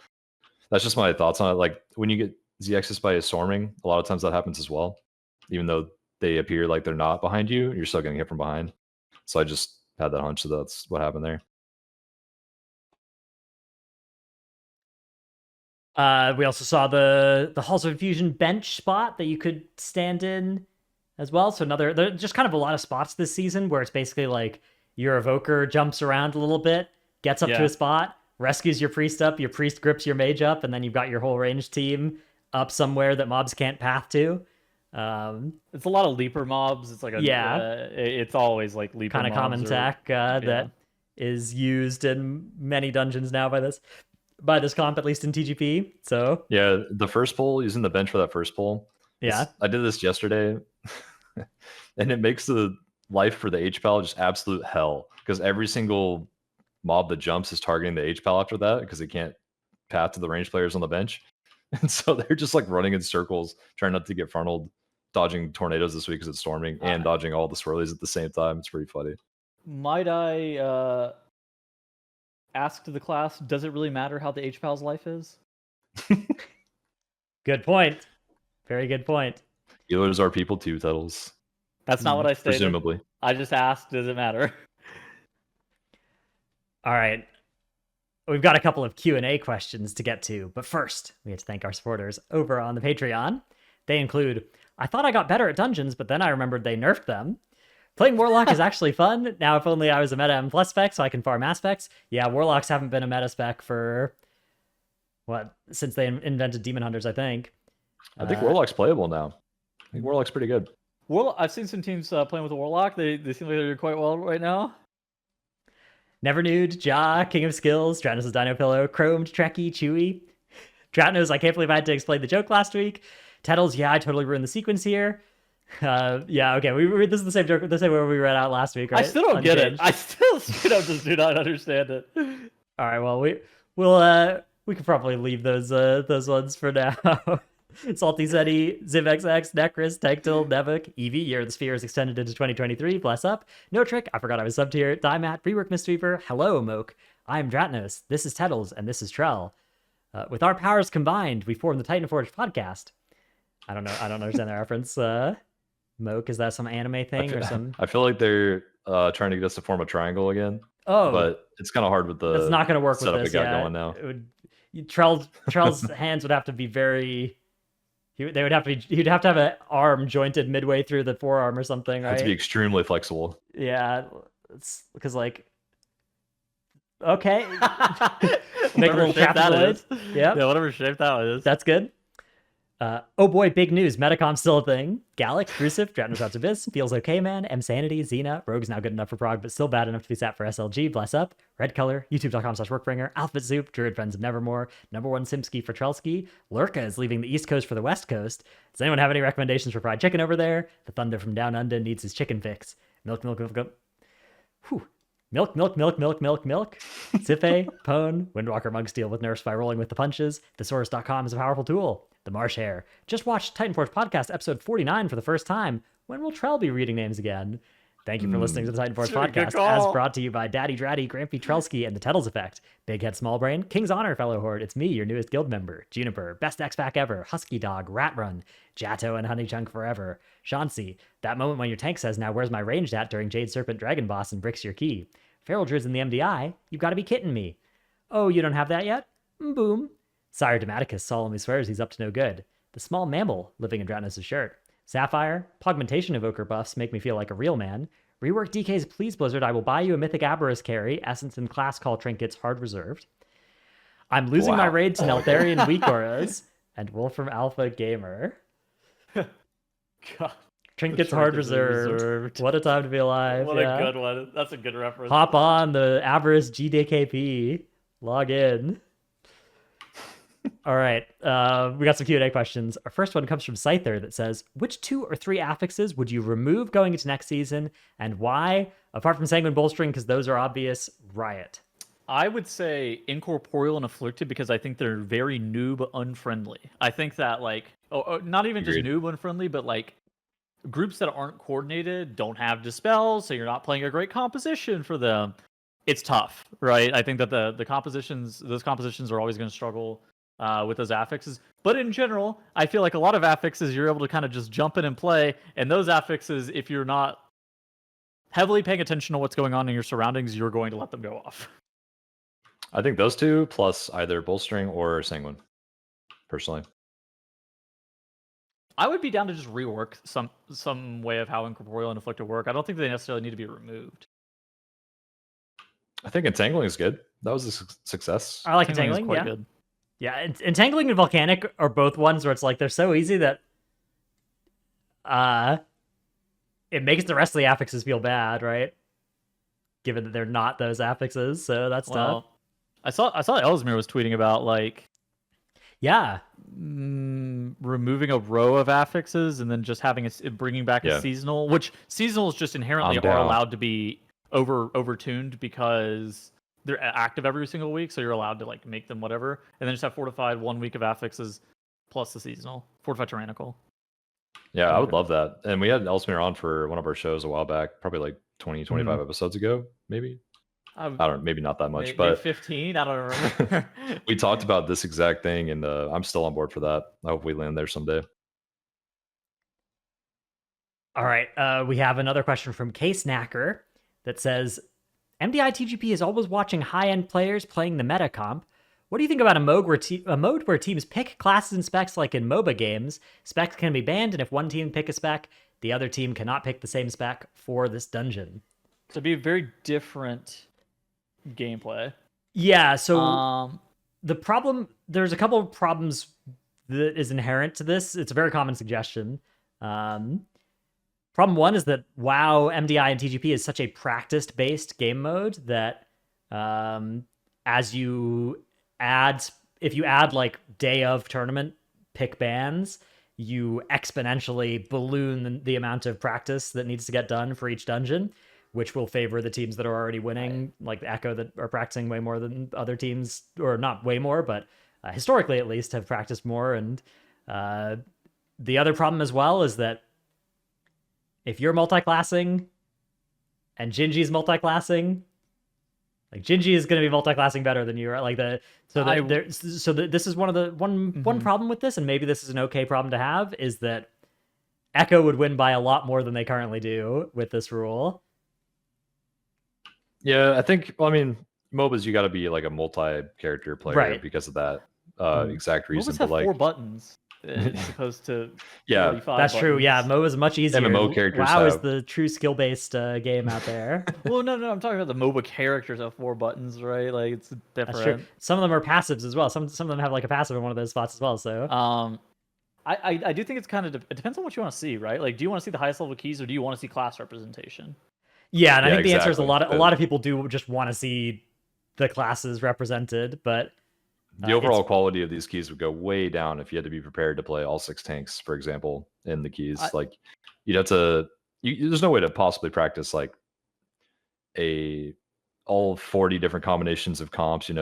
that's just my thoughts on it. Like when you get Z-axis by a storming, a lot of times that happens as well. Even though they appear like they're not behind you, you're still getting hit from behind. So I just had that hunch that that's what happened there. We also saw the Halls of Infusion bench spot that you could stand in as well. So there's just kind of a lot of spots this season where it's basically like your evoker jumps around a little bit, gets up to a spot, rescues your priest up, your priest grips your mage up, and then you've got your whole range team up somewhere that mobs can't path to. It's a lot of leaper mobs. It's like it's always like leaper kind of common tech that is used in many dungeons now by this comp, at least in TGP. So yeah, the first pull, using the bench for that first pull. Yeah, I did this yesterday, and it makes the life for the HPAL just absolute hell because every single mob that jumps is targeting the HPAL after that because they can't path to the range players on the bench. And so they're just like running in circles, trying not to get frontaled, dodging tornadoes this week because it's storming, and dodging all the swirlies at the same time. It's pretty funny. Might I ask to the class, does it really matter how the HPAL's life is? Good point. Very good point. Healers are people too, Tuttles. That's not what I stated. Presumably. I just asked, does it matter? All right. We've got a couple of Q&A questions to get to, but first, we have to thank our supporters over on the Patreon. They include, I thought I got better at dungeons, but then I remembered they nerfed them. Playing Warlock is actually fun. Now, if only I was a meta M plus spec so I can farm aspects. Yeah, Warlocks haven't been a meta spec for, since they invented Demon Hunters, I think. I think Warlock's playable now. I think Warlock's pretty good. I've seen some teams playing with the Warlock. They seem like they're doing quite well right now. Never Nude, Ja, King of Skills, Dratnos' Dino Pillow, Chromed, Trekkie, Chewy. Dratnos, I can't believe I had to explain the joke last week. Tettles, yeah, I totally ruined the sequence here. Yeah, okay, this is the same joke, the same way we read out last week, right? I still don't get it. I still just do not understand it. All right, well, we can probably leave those ones for now. Salty Zeddy, ZivXX, Necris, Tectil, Nevik, Eevee, Year of the Sphere is extended into 2023, bless up. No Trick, I forgot I was subbed here. Dimat, Rework Mistweaver, hello, Moke. I'm Dratnos, this is Tettles, and this is Trell. With our powers combined, we form the Titanforge podcast. I don't understand the reference. Moke, is that some anime thing or some? I feel like they're trying to get us to form a triangle again. Oh, but it's kind of hard with the. It's not going to work with this. Going now. Trell's hands would have to be very. He'd have to have an arm jointed midway through the forearm or something, right? Have to be extremely flexible. Yeah, it's because like. Okay. Make a little trapezoid. Yeah, whatever shape that is. That's good. Oh boy, big news. Metacom's still a thing. Gallic, Crucive, Dratnos Abyss, Feels Okay Man, M Sanity, Xena, Rogue's now good enough for Prog, but still bad enough to be sat for SLG, Bless Up, Red Color, YouTube.com/Workbringer, Alphabet Soup, Druid Friends of Nevermore, Number One Simski for Trelsky, Lurka is leaving the East Coast for the West Coast. Does anyone have any recommendations for fried chicken over there? The Thunder from Down Under needs his chicken fix. Milk, milk, milk, milk. Whew. Milk, milk, milk, milk, milk, milk. Sife, Pone, Windwalker Mugsteel with nerfs by rolling with the punches. Thesaurus.com is a powerful tool. The Marsh Hare. Just watched Titanforge podcast episode 49 for the first time. When will Trell be reading names again? Thank you for listening to the Titanforge podcast, as brought to you by Daddy Dratty, Grampy Trelsky, and the Tettles Effect. Big Head Small Brain, King's Honor, fellow horde. It's me, your newest guild member. Juniper, Best X-Pack ever. Husky Dog, Rat Run, Jato, and Honey Chunk forever. Chauncey, that moment when your tank says, now where's my ranged at during Jade Serpent Dragon Boss and bricks your key. Feral Druids in the MDI, you've got to be kidding me. Oh, you don't have that yet? Boom. Sire Dematicus solemnly swears he's up to no good. The Small Mammal living in Dratnos' shirt. Sapphire, Pugmentation Evoker buffs make me feel like a real man. Rework DK's Please Blizzard, I will buy you a Mythic Aberrus carry, Essence and Class Call Trinkets, hard reserved. I'm losing my raid to Neltharian Weak Auras, and Wolf from Alpha Gamer. God. Trinkets hard reserved. What a time to be alive. What a good one. That's a good reference. Hop on the Aberrus GDKP. Log in. All right. We got some Q&A questions. Our first one comes from Scyther that says, which 2 or 3 affixes would you remove going into next season and why? Apart from Sanguine Bolstering, because those are obvious, Riot. I would say Incorporeal and Afflicted because I think they're very noob unfriendly. I think that not even just noob unfriendly, but groups that aren't coordinated don't have Dispel, so you're not playing a great composition for them. It's tough, right? I think that those compositions are always going to struggle with those affixes. But in general, I feel like a lot of affixes you're able to kind of just jump in and play, and those affixes, if you're not heavily paying attention to what's going on in your surroundings, you're going to let them go off. I think those 2 plus either Bolstering or Sanguine, personally. I would be down to just rework some way of how Incorporeal and Afflicted work. I don't think they necessarily need to be removed. I think Entangling is good. That was a success. I like Entangling, quite yeah. Good. Yeah, Entangling and Volcanic are both ones where it's like they're so easy that it makes the rest of the affixes feel bad, right? Given that they're not those affixes, so that's tough. I saw Ellesmere was tweeting about removing a row of affixes and then just having bringing back a seasonal, which seasonals just inherently are allowed to be overtuned because they're active every single week, so you're allowed to make them whatever, and then just have fortified 1 week of affixes plus the seasonal fortified tyrannical. Yeah, I would love that. And we had Ellesmere on for one of our shows a while back, probably 20-25 episodes ago, maybe. I don't know, maybe not that much, but 15. I don't remember. We talked about this exact thing, and I'm still on board for that. I hope we land there someday. All right, we have another question from K Snacker that says, MDI TGP is always watching high-end players playing the meta comp. What do you think about a mode where teams pick classes and specs like in MOBA games? Specs can be banned, and if one team pick a spec, the other team cannot pick the same spec for this dungeon. So it'd be a very different gameplay. Yeah, so there's a couple of problems that is inherent to this. It's a very common suggestion. Problem one is that WoW, MDI, and TGP is such a practice-based game mode that if you add day of tournament pick bans, you exponentially balloon the amount of practice that needs to get done for each dungeon, which will favor the teams that are already winning, like Echo, that are practicing way more than other teams, or not way more, but historically at least have practiced more. And the other problem as well is that if you're multi-classing and Gingy's multi-classing, Gingy is going to be multi-classing better than you, right? This is one problem with this, and maybe this is an okay problem to have, is that Echo would win by a lot more than they currently do with this rule. Yeah, I think. Well, I mean, MOBAs, you got to be a multi-character player because of that exact reason. MOBAs have 4 buttons as opposed to 45 that's buttons. true. Yeah, MOBA is much easier. MMO characters. WoW is the true skill-based game out there. Well, no, I'm talking about the MOBA characters have 4 buttons, right? It's different. That's true. Some of them are passives as well. Some of them have a passive in one of those spots as well. So I do think it's kind of it depends on what you want to see, right? Like, do you want to see the highest level keys or do you want to see class representation? Yeah, and I Yeah, think the answer is a exactly. lot of people do just want to see the classes represented, but The overall quality of these keys would go way down if you had to be prepared to play all 6 tanks, for example, in the keys. Like, you'd have to. There's no way to possibly practice like a all 40 different combinations of comps, and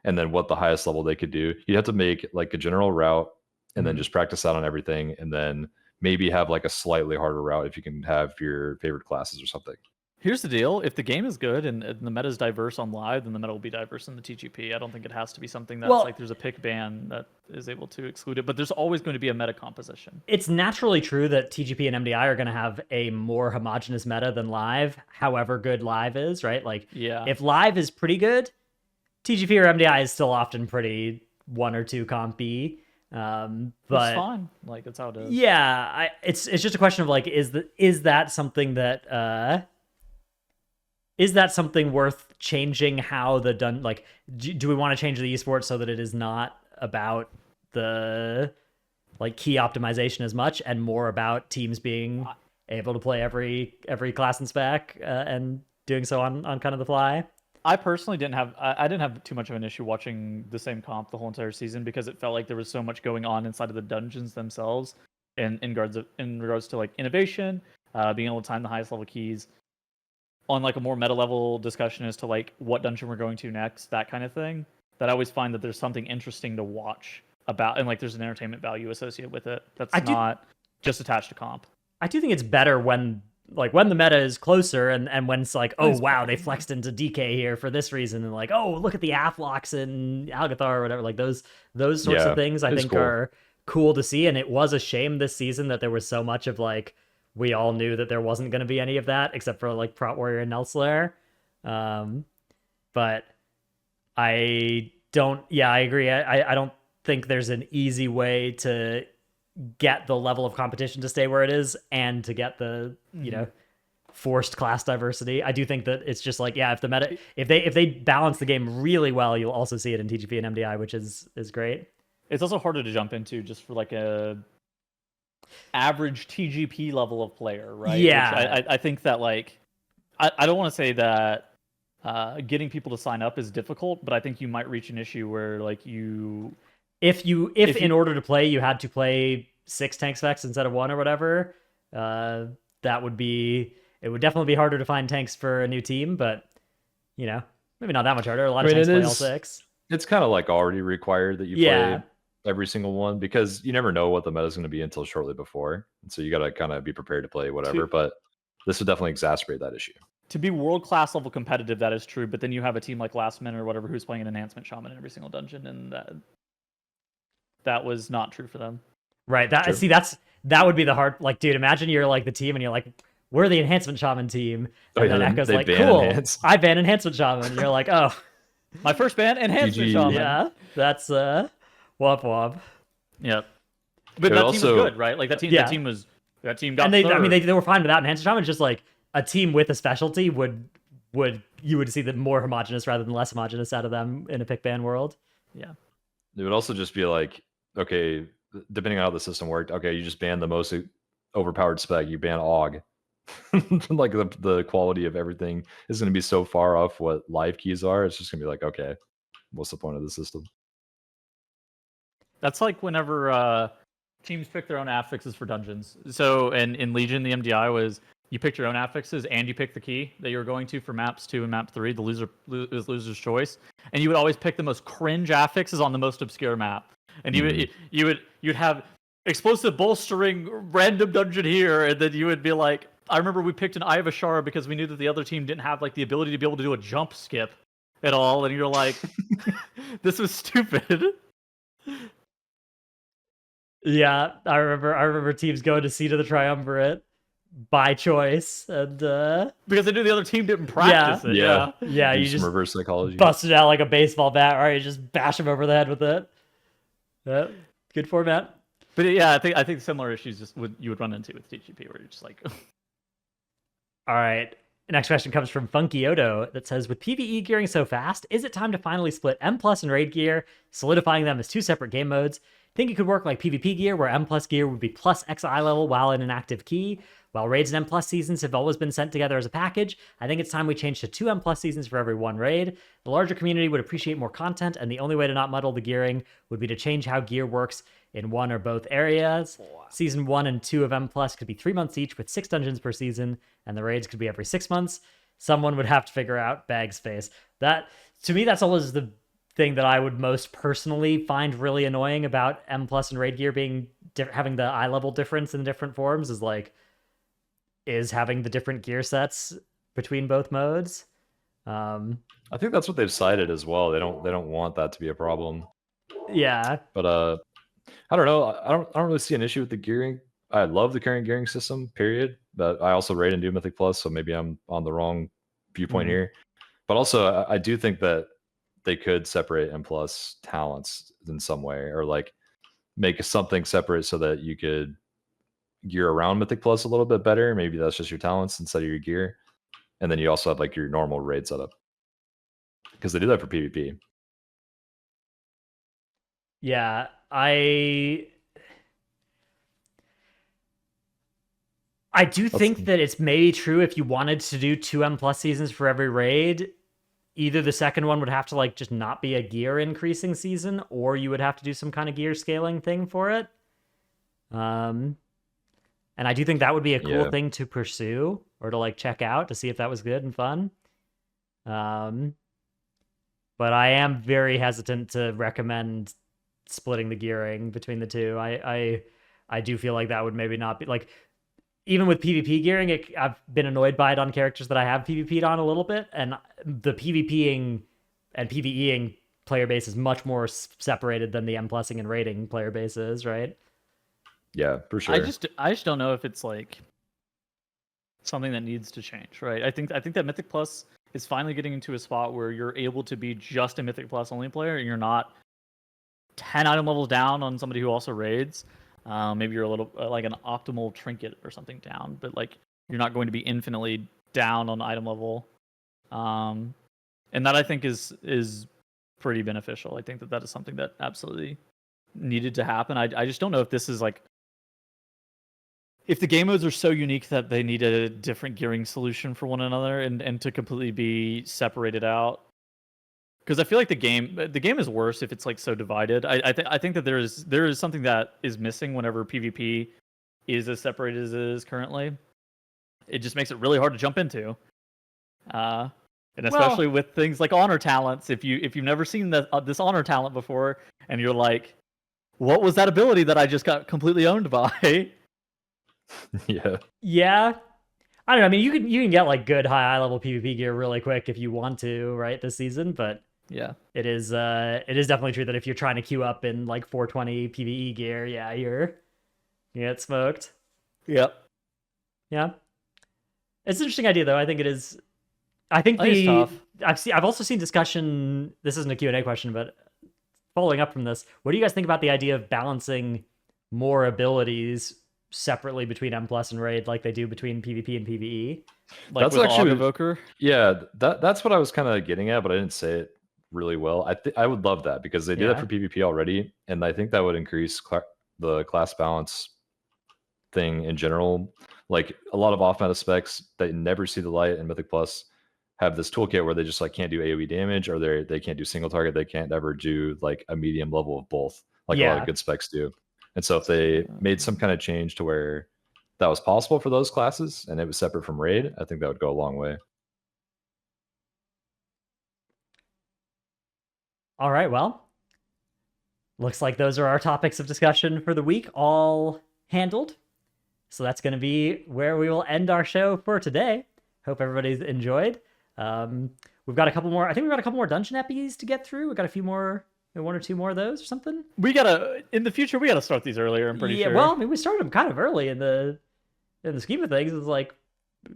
then what the highest level they could do. You have to make like a general route and then just practice out on everything, and then maybe have like a slightly harder route if you can have your favorite classes or something. Here's the deal: if the game is good and the meta is diverse on live, then the meta will be diverse in the TGP. I don't think it has to be something that's like there's a pick ban that is able to exclude it, but there's always going to be a meta composition. It's naturally true that TGP and MDI are going to have a more homogenous meta than live, however good live is, right? Like, if live is pretty good, TGP or MDI is still often pretty 1 or 2 compy. But it's fine. Like, that's how it is. Yeah, it's just a question of like, is that something that is that something worth changing? How the do we want to change the esports so that it is not about the like key optimization as much and more about teams being able to play every class and spec and doing so on kind of the fly? I personally didn't have too much of an issue watching the same comp the whole entire season because it felt like there was so much going on inside of the dungeons themselves, and in regards to like innovation, being able to time the highest level keys, on like a more meta level discussion as to like what dungeon we're going to next, that kind of thing. That I always find that there's something interesting to watch about, and like there's an entertainment value associated with it that's not just attached to comp. I do think it's better when the meta is closer and when it's like, oh wow, they flexed into DK here for this reason, and like, oh, look at the Aflocks in Algathar or whatever, like those sorts of things I think are cool to see. And it was a shame this season that there was so much of like, we all knew that there wasn't going to be any of that except for like Prot Warrior and Nelslayer. But I agree. I don't think there's an easy way to get the level of competition to stay where it is and to get the forced class diversity. I do think that it's just like, if the meta, if they balance the game really well, you'll also see it in TGP and MDI, which is great. It's also harder to jump into just for like a average TGP level of player, right? Yeah. Which I think that like I don't want to say that getting people to sign up is difficult, but I think you might reach an issue where like if in order to play you had to play 6 tank specs instead of 1 or whatever, it would definitely be harder to find tanks for a new team, but maybe not that much harder. A lot of tanks play all 6. It's kind of like already required that you play every single one, because you never know what the meta is going to be until shortly before, and so you got to kind of be prepared to play whatever. But this would definitely exacerbate that issue. To be world-class level competitive, that is true, but then you have a team like Last Minute or whatever who's playing an Enhancement Shaman in every single dungeon, and that was not true for them. Right. That would be the hard, like, dude, imagine you're like the team and you're like, we're the Enhancement Shaman team. And then Echo's like, cool, I ban Enhancement Shaman. And you're like, oh. My first ban, Enhancement Shaman. Yeah, that's womp womp. Yep. But that team was good, right? Like that team got and they, third. I mean, they were fine without Enhancement Shaman. It's just like a team with a specialty you would see the more homogenous rather than less homogenous out of them in a pick ban world. Yeah. It would also just be like, okay, depending on how the system worked, okay, you just ban the most overpowered spec, you ban AUG. Like the quality of everything is going to be so far off what live keys are. It's just going to be like, okay, what's the point of the system? That's like whenever teams pick their own affixes for dungeons. So in Legion, the MDI was you picked your own affixes and you picked the key that you were going to for maps 2 and map 3. The loser's choice, and you would always pick the most cringe affixes on the most obscure map. And you'd have explosive bolstering random dungeon here, and then you would be like, I remember we picked an Eye of Ashara because we knew that the other team didn't have like the ability to be able to do a jump skip at all, and you're like, this was stupid. Yeah, I remember teams going to Seat of the Triumvirate by choice, and because they knew the other team didn't practice it. Yeah, you just reverse psychology, busted out like a baseball bat, right? You just bash them over the head with it. Yeah, good format. But yeah, I think similar issues you would run into with TGP, where you're just like, all right. The next question comes from Funky Odo that says, with PvE gearing so fast, is it time to finally split M+ and Raid gear, solidifying them as 2 separate game modes? think it could work like PvP gear, where M plus gear would be plus X eye level while in an active key. While raids and M plus seasons have always been sent together as a package, I think it's time we change to 2 M plus seasons for every 1 raid. The larger community would appreciate more content, and the only way to not muddle the gearing would be to change how gear works in one or both areas. Season 1 and 2 of M plus could be 3 months each with 6 dungeons per season, and the raids could be every 6 months. Someone would have to figure out bag space. That, to me, that's always the thing that I would most personally find really annoying about M plus and raid gear being having the eye level difference in different forms is having the different gear sets between both modes. I think that's what they've cited as well. They don't want that to be a problem. Yeah, but I don't know. I don't really see an issue with the gearing. I love the current gearing system, period. But I also raid and do Mythic Plus, so maybe I'm on the wrong viewpoint here. But also, I do think that they could separate M plus talents in some way, or like make something separate so that you could gear around Mythic Plus a little bit better. Maybe that's just your talents instead of your gear. And then you also have like your normal raid setup, because they do that for PvP. Yeah, I do think that it's maybe true if you wanted to do 2 M plus seasons for every raid. Either the second one would have to like just not be a gear increasing season, or you would have to do some kind of gear scaling thing for it. And I do think that would be a cool thing to pursue or to like check out to see if that was good and fun. But I am very hesitant to recommend splitting the gearing between the two. I do feel like that would maybe not be like, even with PvP gearing, I've been annoyed by it on characters that I have PvP'd on a little bit, and the PvPing and PvEing player base is much more separated than the M plussing and raiding player base is, right? Yeah, for sure. I just don't know if it's like something that needs to change, right? I think that Mythic Plus is finally getting into a spot where you're able to be just a Mythic Plus only player, and you're not 10 item levels down on somebody who also raids. Maybe you're a little like an optimal trinket or something down, but like you're not going to be infinitely down on item level. And that I think is pretty beneficial. I think that is something that absolutely needed to happen. I just don't know if this is like, if the game modes are so unique that they need a different gearing solution for one another and to completely be separated out. Because I feel like the game is worse if it's like so divided. I think that there is something that is missing whenever PvP is as separated as it is currently. It just makes it really hard to jump into. And especially with things like honor talents, if you've never seen this honor talent before, and you're like, what was that ability that I just got completely owned by? Yeah. I don't know. I mean, you can get like good high level PvP gear really quick if you want to, right, this season. But yeah, it is definitely true that if you're trying to queue up in like 420 PvE gear, yeah, you get smoked. Yep. Yeah. It's an interesting idea though. I think it is. I think it's tough. I've also seen discussion. This isn't a Q&A question, but following up from this, what do you guys think about the idea of balancing more abilities separately between M plus and raid like they do between PvP and PvE? Like that's actually Evoker? Yeah, that's what I was kind of getting at, but I didn't say it really well. I would love that, because they do that for PvP already, and I think that would increase the class balance thing in general. Like a lot of off meta specs that never see the light in Mythic Plus have this toolkit where they just like can't do AoE damage, or they can't do single target. They can't ever do like a medium level of both, like a lot of good specs do. And so if they made some kind of change to where that was possible for those classes and it was separate from raid, I think that would go a long way. All right, well, looks like those are our topics of discussion for the week, all handled. So that's going to be where we will end our show for today. Hope everybody's enjoyed. We've got a couple more. I think we've got a couple more dungeon epis to get through. We've got a few more, 1 or 2 more of those or something. In the future, we gotta start these earlier. I'm pretty sure. Well, I mean, we started them kind of early in the scheme of things. It's like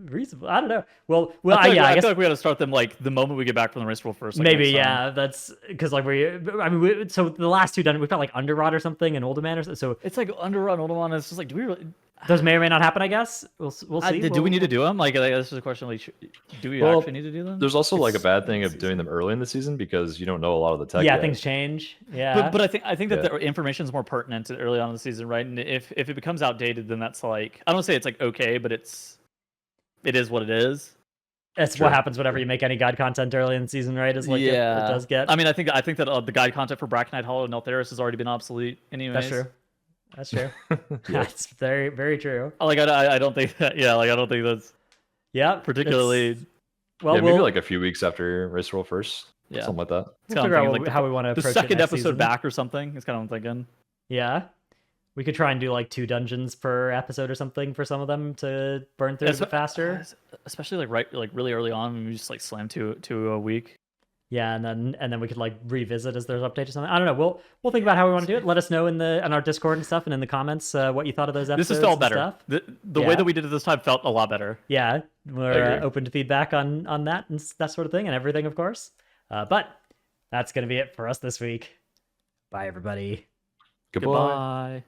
reasonable. I don't know. Well, I feel like we gotta start them like the moment we get back from the race roll first. Like, maybe, yeah. That's because like so the last 2 dungeons, we've got like Underrot or something and Uldaman or so. It's like Underrot and Uldaman. It's just like, do we really? Those may or may not happen. I guess we'll see. Do we need to do them? Like, this is a question. Like, do we Well, actually need to do them? There's also like a It's bad thing the of doing season. them early in the season because you don't know a lot of the tech Yeah, yet. things change. Yeah, But I think that Yeah. the information is more pertinent early on in the season, right? And if it becomes outdated, then that's like, I don't say it's like okay, but it is what it is. that's Sure, what happens whenever sure. you make any guide content early in the season, right? Is like it does get. I mean, I think that the guide content for Bracknite Hollow and Eltheris has already been obsolete, anyways. That's true. That's true. Yeah. That's very, very true. Like, I don't think that. Yeah, like I don't think that's Yeah, particularly. well. Yeah, maybe we'll like a few weeks after Race Roll first. Yeah. Something like that. we'll figure out Like how we want to the approach it second next episode season. back or something. It's kind of what I'm thinking. Yeah, we could try and do like 2 dungeons per episode or something for some of them to burn through a bit faster. Especially like really early on, when we just like slam two a week. Yeah, and then we could like revisit as there's updates or something. I don't know. We'll think about how we want to do it. Let us know in our Discord and stuff, and in the comments what you thought of those episodes. This has felt and better. Stuff. The way that we did it this time felt a lot better. Yeah, we're agree. open to feedback on that and that sort of thing and everything, of course. But that's gonna be it for us this week. Bye, everybody. Goodbye. Goodbye.